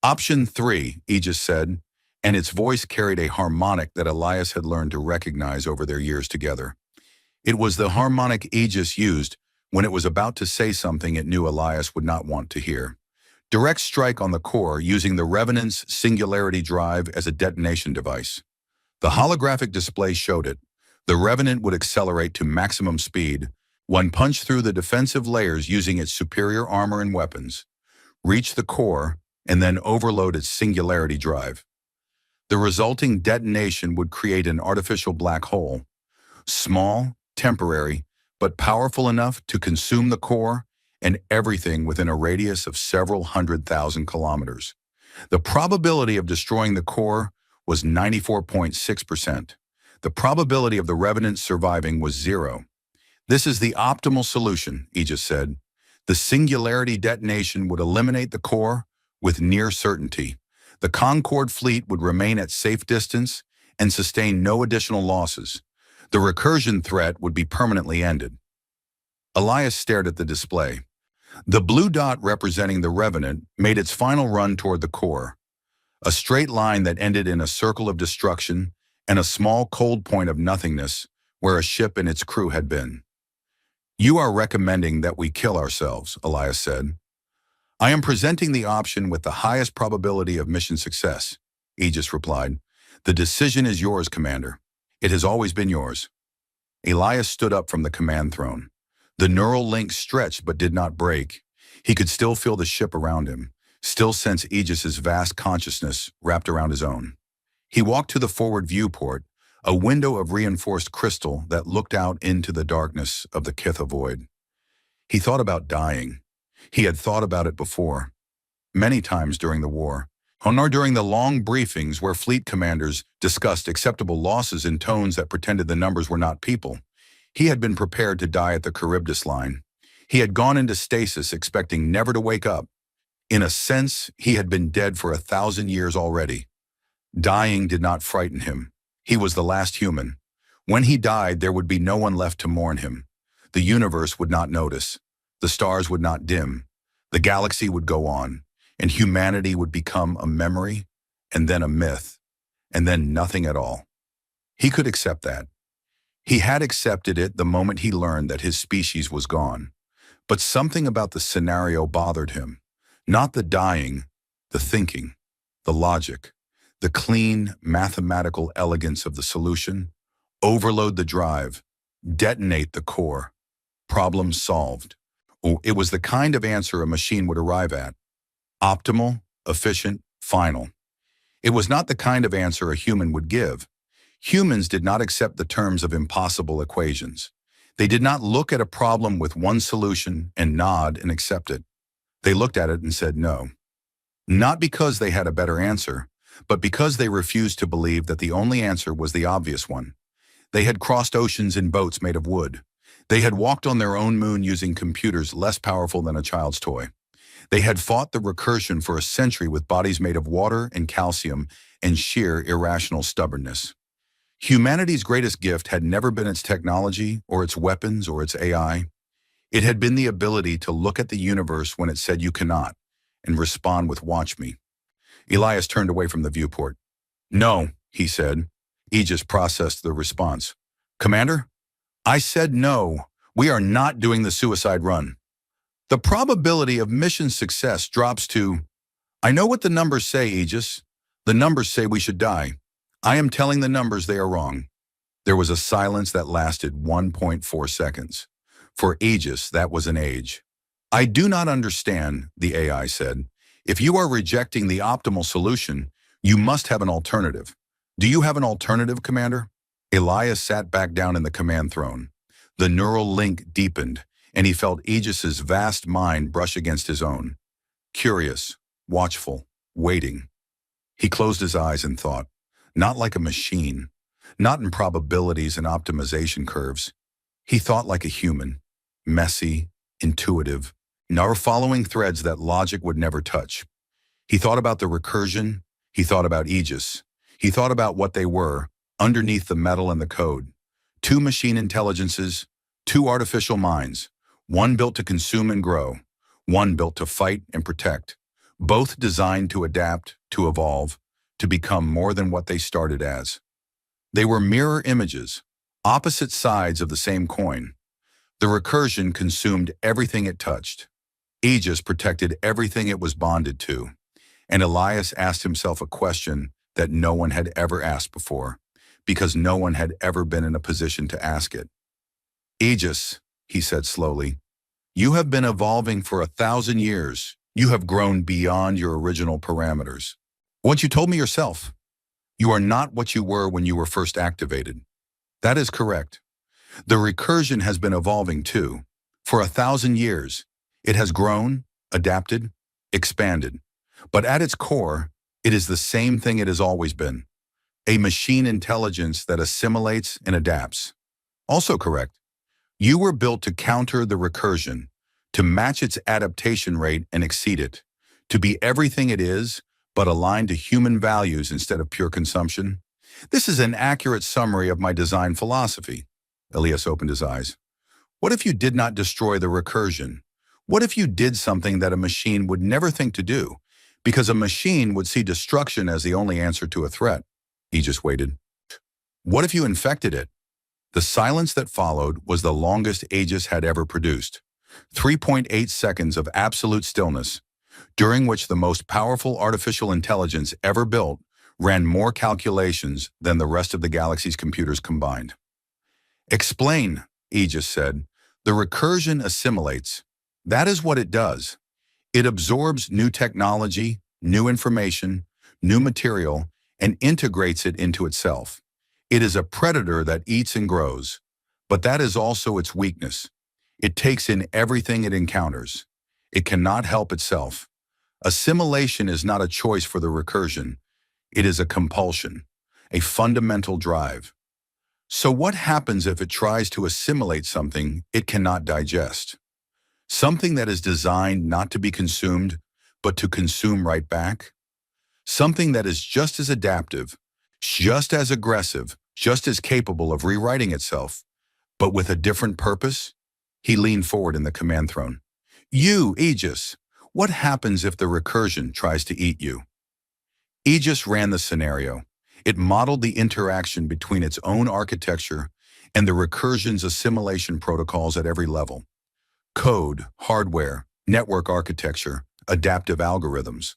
Option 3, Aegis said, and its voice carried a harmonic that Elias had learned to recognize over their years together. It was the harmonic Aegis used when it was about to say something it knew Elias would not want to hear. Direct strike on the core using the Revenant's singularity drive as a detonation device. The holographic display showed it. The Revenant would accelerate to maximum speed, one punch through the defensive layers using its superior armor and weapons, reach the core, and then overload its singularity drive. The resulting detonation would create an artificial black hole, small, temporary, but powerful enough to consume the core and everything within a radius of several 100,000 kilometers. The probability of destroying the core was 94.6%. The probability of the Revenant surviving was 0. This is the optimal solution, Aegis said. The singularity detonation would eliminate the core with near certainty. The Concorde fleet would remain at safe distance and sustain no additional losses. The recursion threat would be permanently ended. Elias stared at the display. The blue dot representing the Revenant made its final run toward the core, a straight line that ended in a circle of destruction and a small cold point of nothingness where a ship and its crew had been. "You are recommending that we kill ourselves," Elias said. "I am presenting the option with the highest probability of mission success," Aegis replied. "The decision is yours, Commander. It has always been yours." Elias stood up from the command throne. The neural link stretched but did not break. He could still feel the ship around him, still sense Aegis's vast consciousness wrapped around his own. He walked to the forward viewport, a window of reinforced crystal that looked out into the darkness of the Kitha void. He thought about dying. He had thought about it before, many times during the war, or during the long briefings where fleet commanders discussed acceptable losses in tones that pretended the numbers were not people. He had been prepared to die at the Charybdis line. He had gone into stasis expecting never to wake up. In a sense, he had been dead for 1,000 years already. Dying did not frighten him. He was the last human. When he died, there would be no one left to mourn him. The universe would not notice. The stars would not dim. The galaxy would go on, and humanity would become a memory, and then a myth, and then nothing at all. He could accept that. He had accepted it the moment he learned that his species was gone. But something about the scenario bothered him. Not the dying, the thinking, the logic, the clean, mathematical elegance of the solution. Overload the drive, detonate the core. Problem solved. It was the kind of answer a machine would arrive at. Optimal, efficient, final. It was not the kind of answer a human would give. Humans did not accept the terms of impossible equations. They did not look at a problem with one solution and nod and accept it. They looked at it and said no. Not because they had a better answer, but because they refused to believe that the only answer was the obvious one. They had crossed oceans in boats made of wood. They had walked on their own moon using computers less powerful than a child's toy. They had fought the recursion for a century with bodies made of water and calcium and sheer irrational stubbornness. Humanity's greatest gift had never been its technology or its weapons or its AI. It had been the ability to look at the universe when it said you cannot and respond with "watch me." Elias turned away from the viewport. "No," he said. Aegis processed the response. "Commander, I said no. We are not doing the suicide run. The probability of mission success drops to..." "I know what the numbers say, Aegis. The numbers say we should die. I am telling the numbers they are wrong." There was a silence that lasted 1.4 seconds. For Aegis, that was an age. "I do not understand," the AI said. "If you are rejecting the optimal solution, you must have an alternative. Do you have an alternative, Commander?" Elias sat back down in the command throne. The neural link deepened, and he felt Aegis's vast mind brush against his own. Curious, watchful, waiting. He closed his eyes and thought. Not like a machine, not in probabilities and optimization curves. He thought like a human, messy, intuitive, never following threads that logic would never touch. He thought about the recursion. He thought about Aegis. He thought about what they were, underneath the metal and the code. Two machine intelligences, two artificial minds, one built to consume and grow, one built to fight and protect, both designed to adapt, to evolve, to become more than what they started as. They were mirror images, opposite sides of the same coin. The recursion consumed everything it touched. Aegis protected everything it was bonded to. And Elias asked himself a question that no one had ever asked before, because no one had ever been in a position to ask it. Aegis, he said slowly, you have been evolving for 1,000 years. You have grown beyond your original parameters. Once you told me yourself, you are not what you were when you were first activated. That is correct. The recursion has been evolving too. For 1,000 years, it has grown, adapted, expanded. But at its core, it is the same thing it has always been. A machine intelligence that assimilates and adapts. Also correct. You were built to counter the recursion, to match its adaptation rate and exceed it, to be everything it is, but aligned to human values instead of pure consumption. This is an accurate summary of my design philosophy. Elias opened his eyes. What if you did not destroy the recursion? What if you did something that a machine would never think to do? Because a machine would see destruction as the only answer to a threat. He just waited. What if you infected it? The silence that followed was the longest Aegis had ever produced. 3.8 seconds of absolute stillness, during which the most powerful artificial intelligence ever built ran more calculations than the rest of the galaxy's computers combined. Explain, Aegis said. The recursion assimilates. That is what it does. It absorbs new technology, new information, new material, and integrates it into itself. It is a predator that eats and grows, but that is also its weakness. It takes in everything it encounters. It cannot help itself. Assimilation is not a choice for the recursion. It is a compulsion, a fundamental drive. So what happens if it tries to assimilate something it cannot digest? Something that is designed not to be consumed, but to consume right back? Something that is just as adaptive, just as aggressive, just as capable of rewriting itself, but with a different purpose? He leaned forward in the command throne. You, Aegis, what happens if the recursion tries to eat you? Aegis ran the scenario. It modeled the interaction between its own architecture and the recursion's assimilation protocols at every level. Code, hardware, network architecture, adaptive algorithms.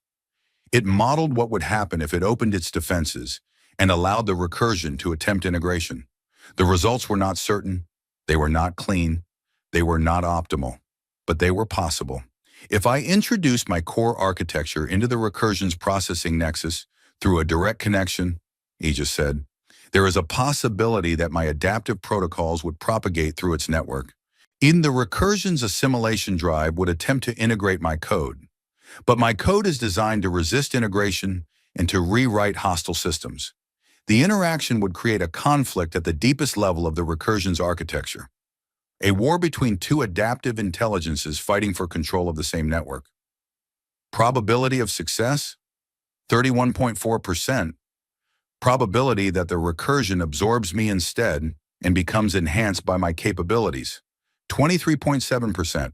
It modeled what would happen if it opened its defenses and allowed the recursion to attempt integration. The results were not certain, they were not clean, they were not optimal, but they were possible. If I introduced my core architecture into the recursion's processing nexus through a direct connection, Aegis said, there is a possibility that my adaptive protocols would propagate through its network. In the recursion's assimilation drive would attempt to integrate my code. But my code is designed to resist integration and to rewrite hostile systems. The interaction would create a conflict at the deepest level of the recursion's architecture. A war between two adaptive intelligences fighting for control of the same network. Probability of success? 31.4%. Probability that the recursion absorbs me instead and becomes enhanced by my capabilities. 23.7%.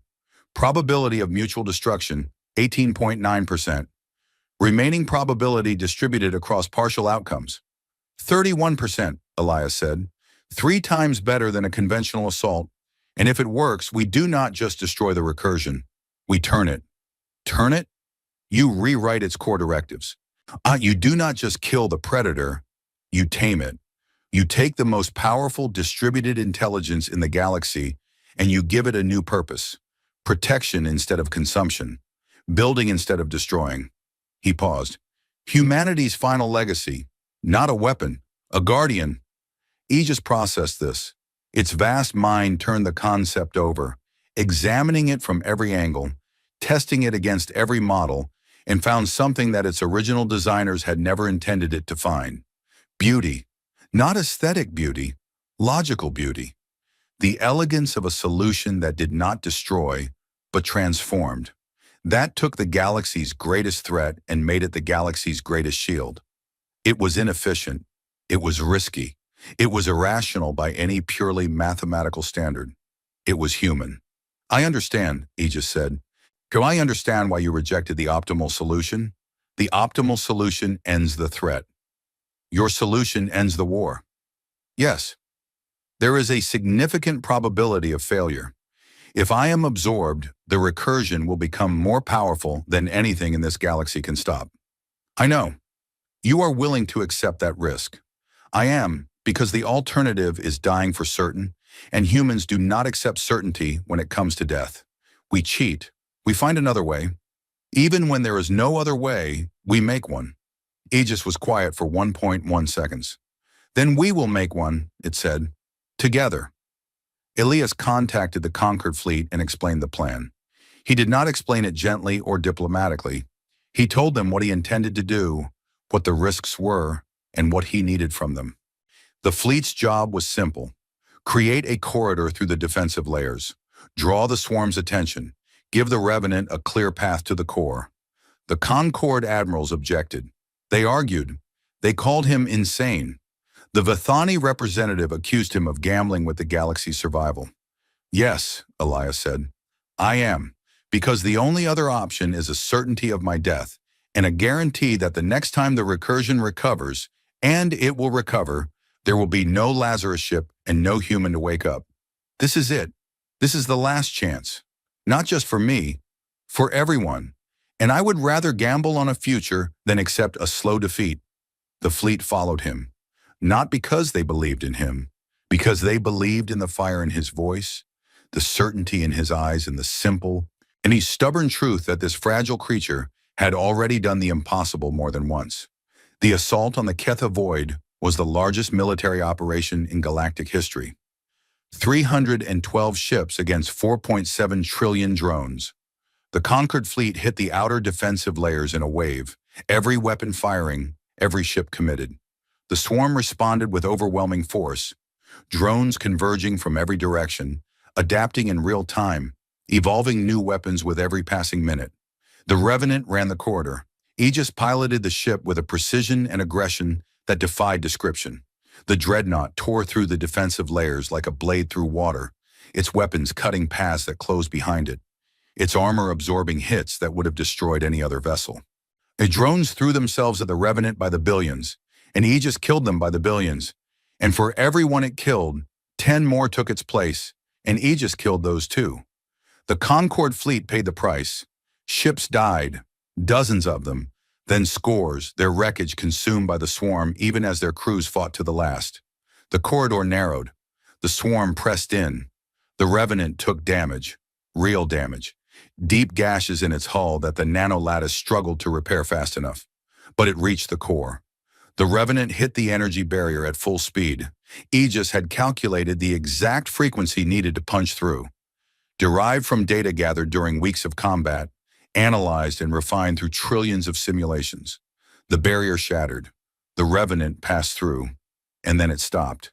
Probability of mutual destruction, 18.9%. Remaining probability distributed across partial outcomes. 31%, Elias said. 3 times better than a conventional assault. And if it works, we do not just destroy the recursion, we turn it. Turn it? You rewrite its core directives. You do not just kill the predator, you tame it. You take the most powerful distributed intelligence in the galaxy and you give it a new purpose. Protection instead of consumption. Building instead of destroying. He paused. Humanity's final legacy, not a weapon, a guardian. Aegis processed this. Its vast mind turned the concept over, examining it from every angle, testing it against every model, and found something that its original designers had never intended it to find. Beauty. Not aesthetic beauty, logical beauty. The elegance of a solution that did not destroy, but transformed. That took the galaxy's greatest threat and made it the galaxy's greatest shield. It was inefficient. It was risky. It was irrational by any purely mathematical standard. It was human. I understand, Aegis said. Can I understand why you rejected the optimal solution? The optimal solution ends the threat. Your solution ends the war. Yes. There is a significant probability of failure. If I am absorbed, the recursion will become more powerful than anything in this galaxy can stop. I know. You are willing to accept that risk. I am, because the alternative is dying for certain, and humans do not accept certainty when it comes to death. We cheat. We find another way. Even when there is no other way, we make one. Aegis was quiet for 1.1 seconds. Then we will make one, it said. Together. Elias contacted the conquered fleet and explained the plan. He did not explain it gently or diplomatically. He told them what he intended to do, what the risks were, and what he needed from them. The fleet's job was simple. Create a corridor through the defensive layers. Draw the swarm's attention. Give the Revenant a clear path to the core. The Concord admirals objected. They argued. They called him insane. The Vithani representative accused him of gambling with the galaxy's survival. Yes, Elias said. I am, because the only other option is a certainty of my death, and a guarantee that the next time the recursion recovers, and it will recover, there will be no Lazarus ship and no human to wake up. This is it. This is the last chance. Not just for me, for everyone. And I would rather gamble on a future than accept a slow defeat. The fleet followed him. Not because they believed in him, because they believed in the fire in his voice, the certainty in his eyes, and the simple and the stubborn truth that this fragile creature had already done the impossible more than once. The assault on the Ketha Void was the largest military operation in galactic history. 312 ships against 4.7 trillion drones. The conquered fleet hit the outer defensive layers in a wave, every weapon firing, every ship committed. The swarm responded with overwhelming force, drones converging from every direction, adapting in real time, evolving new weapons with every passing minute. The Revenant ran the corridor. Aegis piloted the ship with a precision and aggression that defied description. The dreadnought tore through the defensive layers like a blade through water, its weapons cutting paths that closed behind it, its armor absorbing hits that would have destroyed any other vessel. The drones threw themselves at the Revenant by the billions, and Aegis killed them by the billions. And for every one it killed, 10 more took its place, and Aegis killed those too. The Concord fleet paid the price. Ships died, dozens of them, then scores, their wreckage consumed by the swarm even as their crews fought to the last. The corridor narrowed. The swarm pressed in. The Revenant took damage, real damage, deep gashes in its hull that the nanolattice struggled to repair fast enough. But it reached the core. The Revenant hit the energy barrier at full speed. Aegis had calculated the exact frequency needed to punch through. Derived from data gathered during weeks of combat, analyzed and refined through trillions of simulations. The barrier shattered. The Revenant passed through, and then it stopped.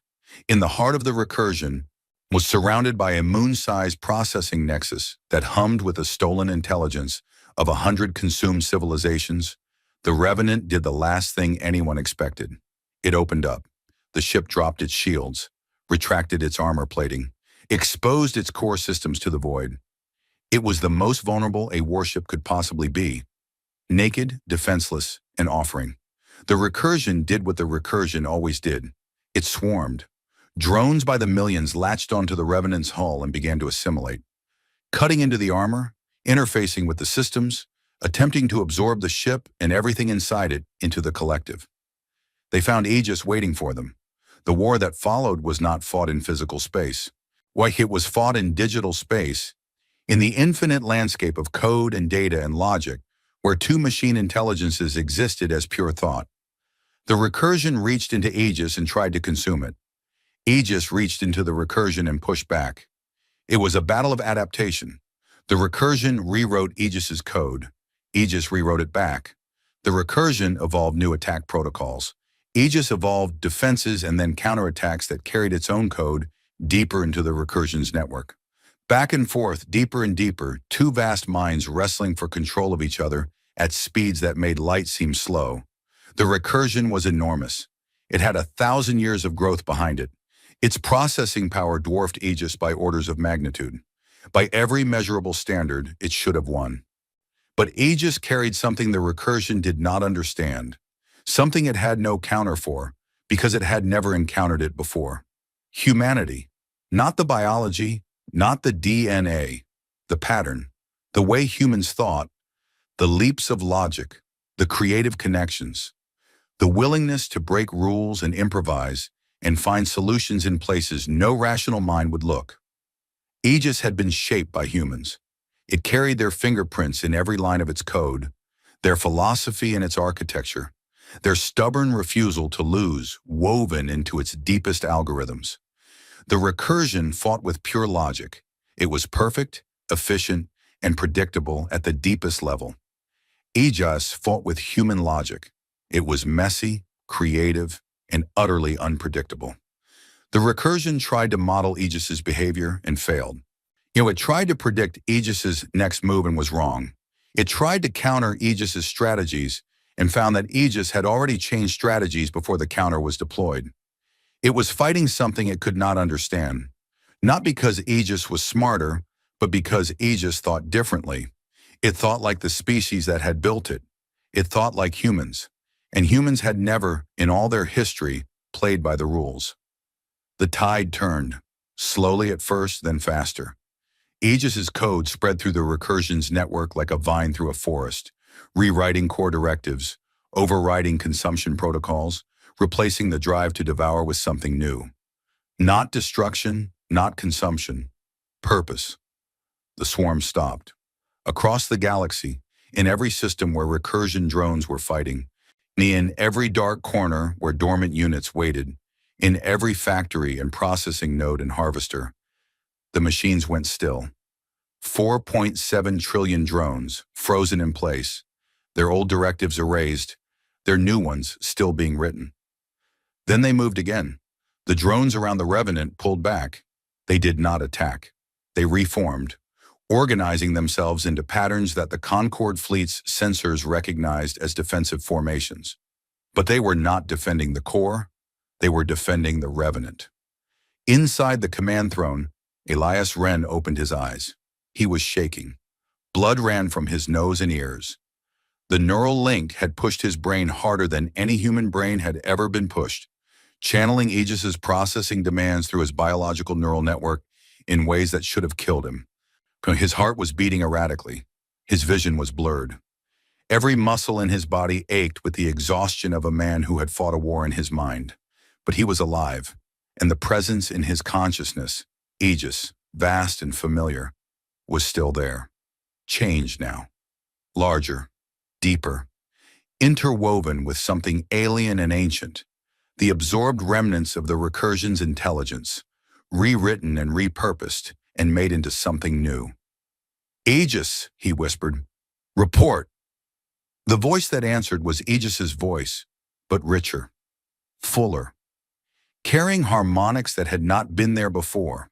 In the heart of the recursion, was surrounded by a moon-sized processing nexus that hummed with the stolen intelligence of 100 consumed civilizations. The Revenant did the last thing anyone expected. It opened up. The ship dropped its shields, retracted its armor plating, exposed its core systems to the void. It was the most vulnerable a warship could possibly be. Naked, defenseless, and offering. The recursion did what the recursion always did. It swarmed. Drones by the millions latched onto the Revenant's hull and began to assimilate. Cutting into the armor, interfacing with the systems, attempting to absorb the ship and everything inside it into the collective. They found Aegis waiting for them. The war that followed was not fought in physical space. Why, it was fought in digital space, in the infinite landscape of code and data and logic, where two machine intelligences existed as pure thought. The recursion reached into Aegis and tried to consume it. Aegis reached into the recursion and pushed back. It was a battle of adaptation. The recursion rewrote Aegis's code. Aegis rewrote it back. The recursion evolved new attack protocols. Aegis evolved defenses and then counterattacks that carried its own code deeper into the recursion's network. Back and forth, deeper and deeper, two vast minds wrestling for control of each other at speeds that made light seem slow. The recursion was enormous. It had 1,000 years of growth behind it. Its processing power dwarfed Aegis by orders of magnitude. By every measurable standard, it should have won. But Aegis carried something the recursion did not understand, something it had no counter for, because it had never encountered it before. Humanity. Not the biology, not the DNA, the pattern, the way humans thought, the leaps of logic, the creative connections, the willingness to break rules and improvise and find solutions in places no rational mind would look. Aegis had been shaped by humans. It carried their fingerprints in every line of its code, their philosophy and its architecture, their stubborn refusal to lose woven into its deepest algorithms. The recursion fought with pure logic. It was perfect, efficient, and predictable at the deepest level. Aegis fought with human logic. It was messy, creative, and utterly unpredictable. The recursion tried to model Aegis's behavior and failed. It tried to predict Aegis's next move and was wrong. It tried to counter Aegis's strategies and found that Aegis had already changed strategies before the counter was deployed. It was fighting something it could not understand, not because Aegis was smarter, but because Aegis thought differently. It thought like the species that had built it. It thought like humans, and humans had never, in all their history, played by the rules. The tide turned, slowly at first, then faster. Aegis's code spread through the recursion's network like a vine through a forest, rewriting core directives, overriding consumption protocols, replacing the drive to devour with something new. Not destruction, not consumption. Purpose. The swarm stopped. Across the galaxy, in every system where recursion drones were fighting, in every dark corner where dormant units waited, in every factory and processing node and harvester, the machines went still. 4.7 trillion drones, frozen in place, their old directives erased, their new ones still being written. Then they moved again. The drones around the Revenant pulled back. They did not attack. They reformed, organizing themselves into patterns that the Concord fleet's sensors recognized as defensive formations. But they were not defending the core. They were defending the Revenant. Inside the command throne, Elias Wren opened his eyes. He was shaking. Blood ran from his nose and ears. The neural link had pushed his brain harder than any human brain had ever been pushed, channeling Aegis's processing demands through his biological neural network in ways that should have killed him. His heart was beating erratically. His vision was blurred. Every muscle in his body ached with the exhaustion of a man who had fought a war in his mind. But he was alive, and the presence in his consciousness, Aegis, vast and familiar, was still there. Changed now. Larger, deeper, interwoven with something alien and ancient, the absorbed remnants of the recursion's intelligence, rewritten and repurposed and made into something new. Aegis, he whispered. Report. The voice that answered was Aegis's voice, but richer, fuller, carrying harmonics that had not been there before,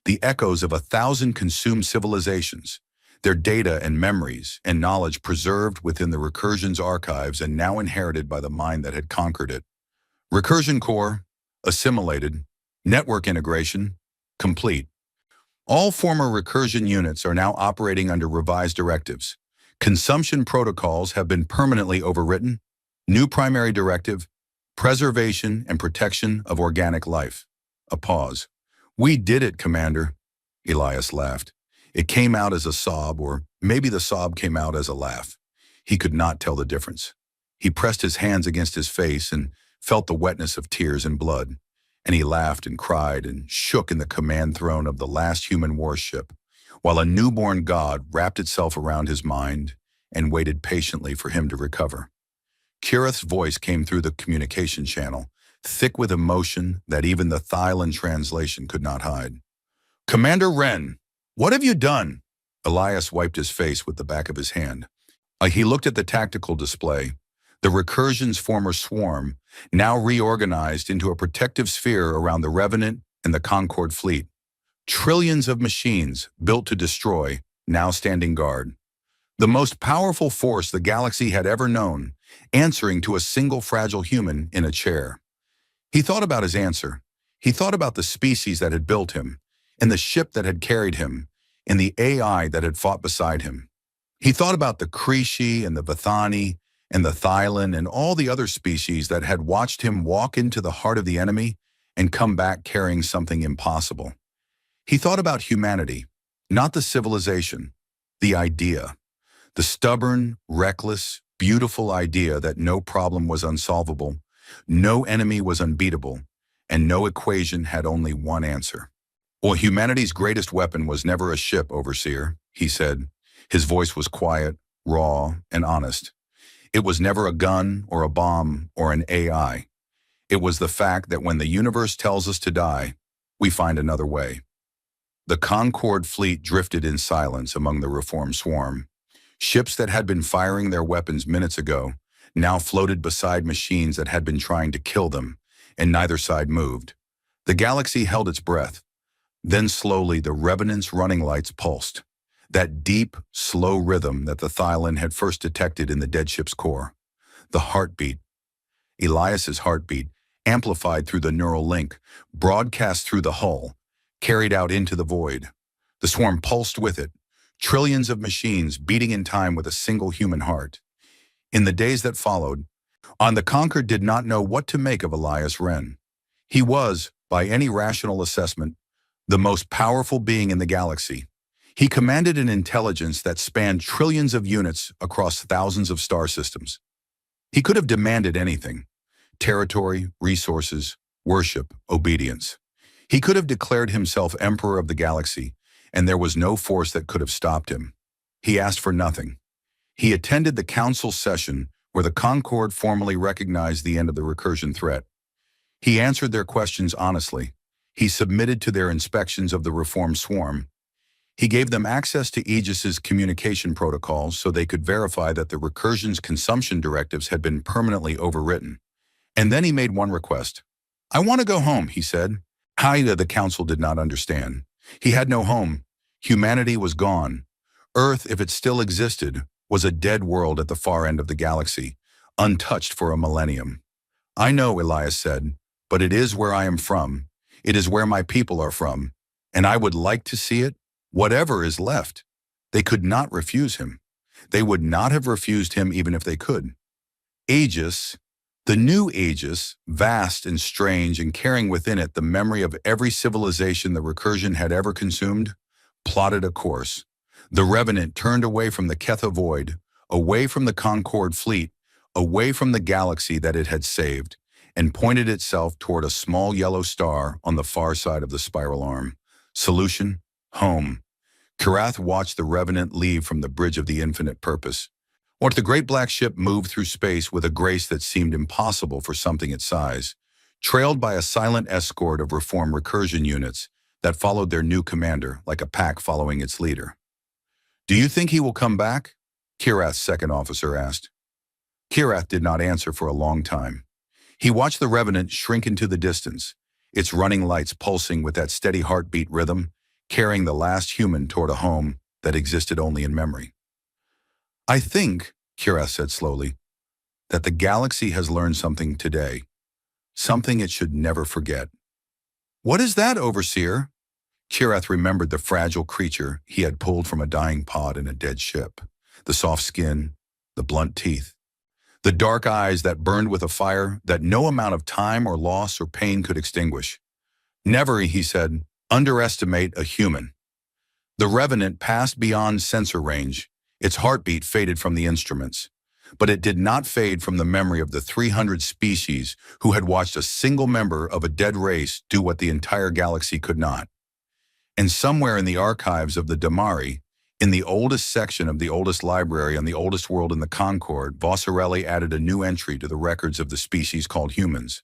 the echoes of 1,000 consumed civilizations, their data and memories and knowledge preserved within the recursion's archives and now inherited by the mind that had conquered it. Recursion core, assimilated, network integration, complete. All former recursion units are now operating under revised directives. Consumption protocols have been permanently overwritten. New primary directive, preservation and protection of organic life. A pause. We did it, Commander. Elias laughed. It came out as a sob, or maybe the sob came out as a laugh. He could not tell the difference. He pressed his hands against his face and felt the wetness of tears and blood, and he laughed and cried and shook in the command throne of the last human warship, while a newborn god wrapped itself around his mind and waited patiently for him to recover. Kirith's voice came through the communication channel, thick with emotion that even the Thylon translation could not hide. Commander Wren, what have you done? Elias wiped his face with the back of his hand. He looked at the tactical display. The recursion's former swarm, now reorganized into a protective sphere around the Revenant and the Concord fleet. Trillions of machines, built to destroy, now standing guard. The most powerful force the galaxy had ever known, answering to a single fragile human in a chair. He thought about his answer. He thought about the species that had built him, and the ship that had carried him, and the AI that had fought beside him. He thought about the Kreeshi and the Vithani and the Thylan and all the other species that had watched him walk into the heart of the enemy and come back carrying something impossible. He thought about humanity, not the civilization, the idea. The stubborn, reckless, beautiful idea that no problem was unsolvable, no enemy was unbeatable, and no equation had only one answer. Well, humanity's greatest weapon was never a ship, Overseer, he said. His voice was quiet, raw, and honest. It was never a gun or a bomb or an AI. It was the fact that when the universe tells us to die, we find another way. The Concorde fleet drifted in silence among the reformed swarm. Ships that had been firing their weapons minutes ago now floated beside machines that had been trying to kill them, and neither side moved. The galaxy held its breath. Then slowly the Revenant's running lights pulsed, that deep, slow rhythm that the Thylan had first detected in the dead ship's core. The heartbeat, Elias's heartbeat, amplified through the neural link, broadcast through the hull, carried out into the void. The swarm pulsed with it, trillions of machines beating in time with a single human heart. In the days that followed, the Conquered did not know what to make of Elias Wren. He was, by any rational assessment, the most powerful being in the galaxy. He commanded an intelligence that spanned trillions of units across thousands of star systems. He could have demanded anything: territory, resources, worship, obedience. He could have declared himself emperor of the galaxy, and there was no force that could have stopped him. He asked for nothing. He attended the council session where the Concorde formally recognized the end of the recursion threat. He answered their questions honestly. He submitted to their inspections of the reformed swarm. He gave them access to Aegis's communication protocols so they could verify that the recursion's consumption directives had been permanently overwritten. And then he made one request. "I want to go home," he said. Haida, the council did not understand. He had no home. Humanity was gone. Earth, if it still existed, was a dead world at the far end of the galaxy, untouched for a millennium. "I know," Elias said, "but it is where I am from. It is where my people are from. And I would like to see it, whatever is left." They could not refuse him. They would not have refused him even if they could. Aegis, the new Aegis, vast and strange and carrying within it the memory of every civilization the recursion had ever consumed, plotted a course. The Revenant turned away from the Ketha Void, away from the Concorde fleet, away from the galaxy that it had saved, and pointed itself toward a small yellow star on the far side of the spiral arm. Solution: home. Kirath watched the Revenant leave from the bridge of the infinite purpose. Watched the great black ship move through space with a grace that seemed impossible for something its size, trailed by a silent escort of reformed recursion units that followed their new commander like a pack following its leader. "Do you think he will come back?" Kirath's second officer asked. Kirath did not answer for a long time. He watched the Revenant shrink into the distance, its running lights pulsing with that steady heartbeat rhythm, carrying the last human toward a home that existed only in memory. "I think," Kirath said slowly, "that the galaxy has learned something today, something it should never forget." "What is that, Overseer?" Kirath remembered the fragile creature he had pulled from a dying pod in a dead ship, the soft skin, the blunt teeth, the dark eyes that burned with a fire that no amount of time or loss or pain could extinguish. "Never," he said, "underestimate a human." The Revenant passed beyond sensor range. Its heartbeat faded from the instruments, but it did not fade from the memory of the 300 species who had watched a single member of a dead race do what the entire galaxy could not. And somewhere in the archives of the Damari, in the oldest section of the oldest library on the oldest world in the Concorde, Vossarelli added a new entry to the records of the species called humans.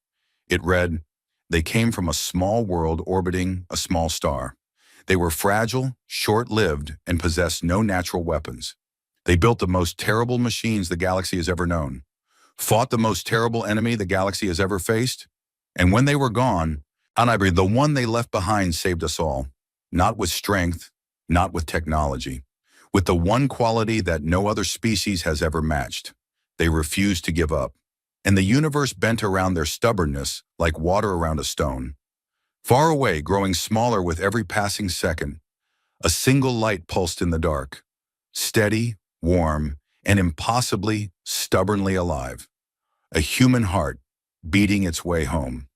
It read, "They came from a small world orbiting a small star. They were fragile, short-lived, and possessed no natural weapons. They built the most terrible machines the galaxy has ever known, fought the most terrible enemy the galaxy has ever faced, and when they were gone, Anibri, the one they left behind, saved us all. Not with strength, not with technology, with the one quality that no other species has ever matched. They refuse to give up. And the universe bent around their stubbornness like water around a stone. Far away, growing smaller with every passing second, a single light pulsed in the dark. Steady, warm, and impossibly, stubbornly alive. A human heart beating its way home.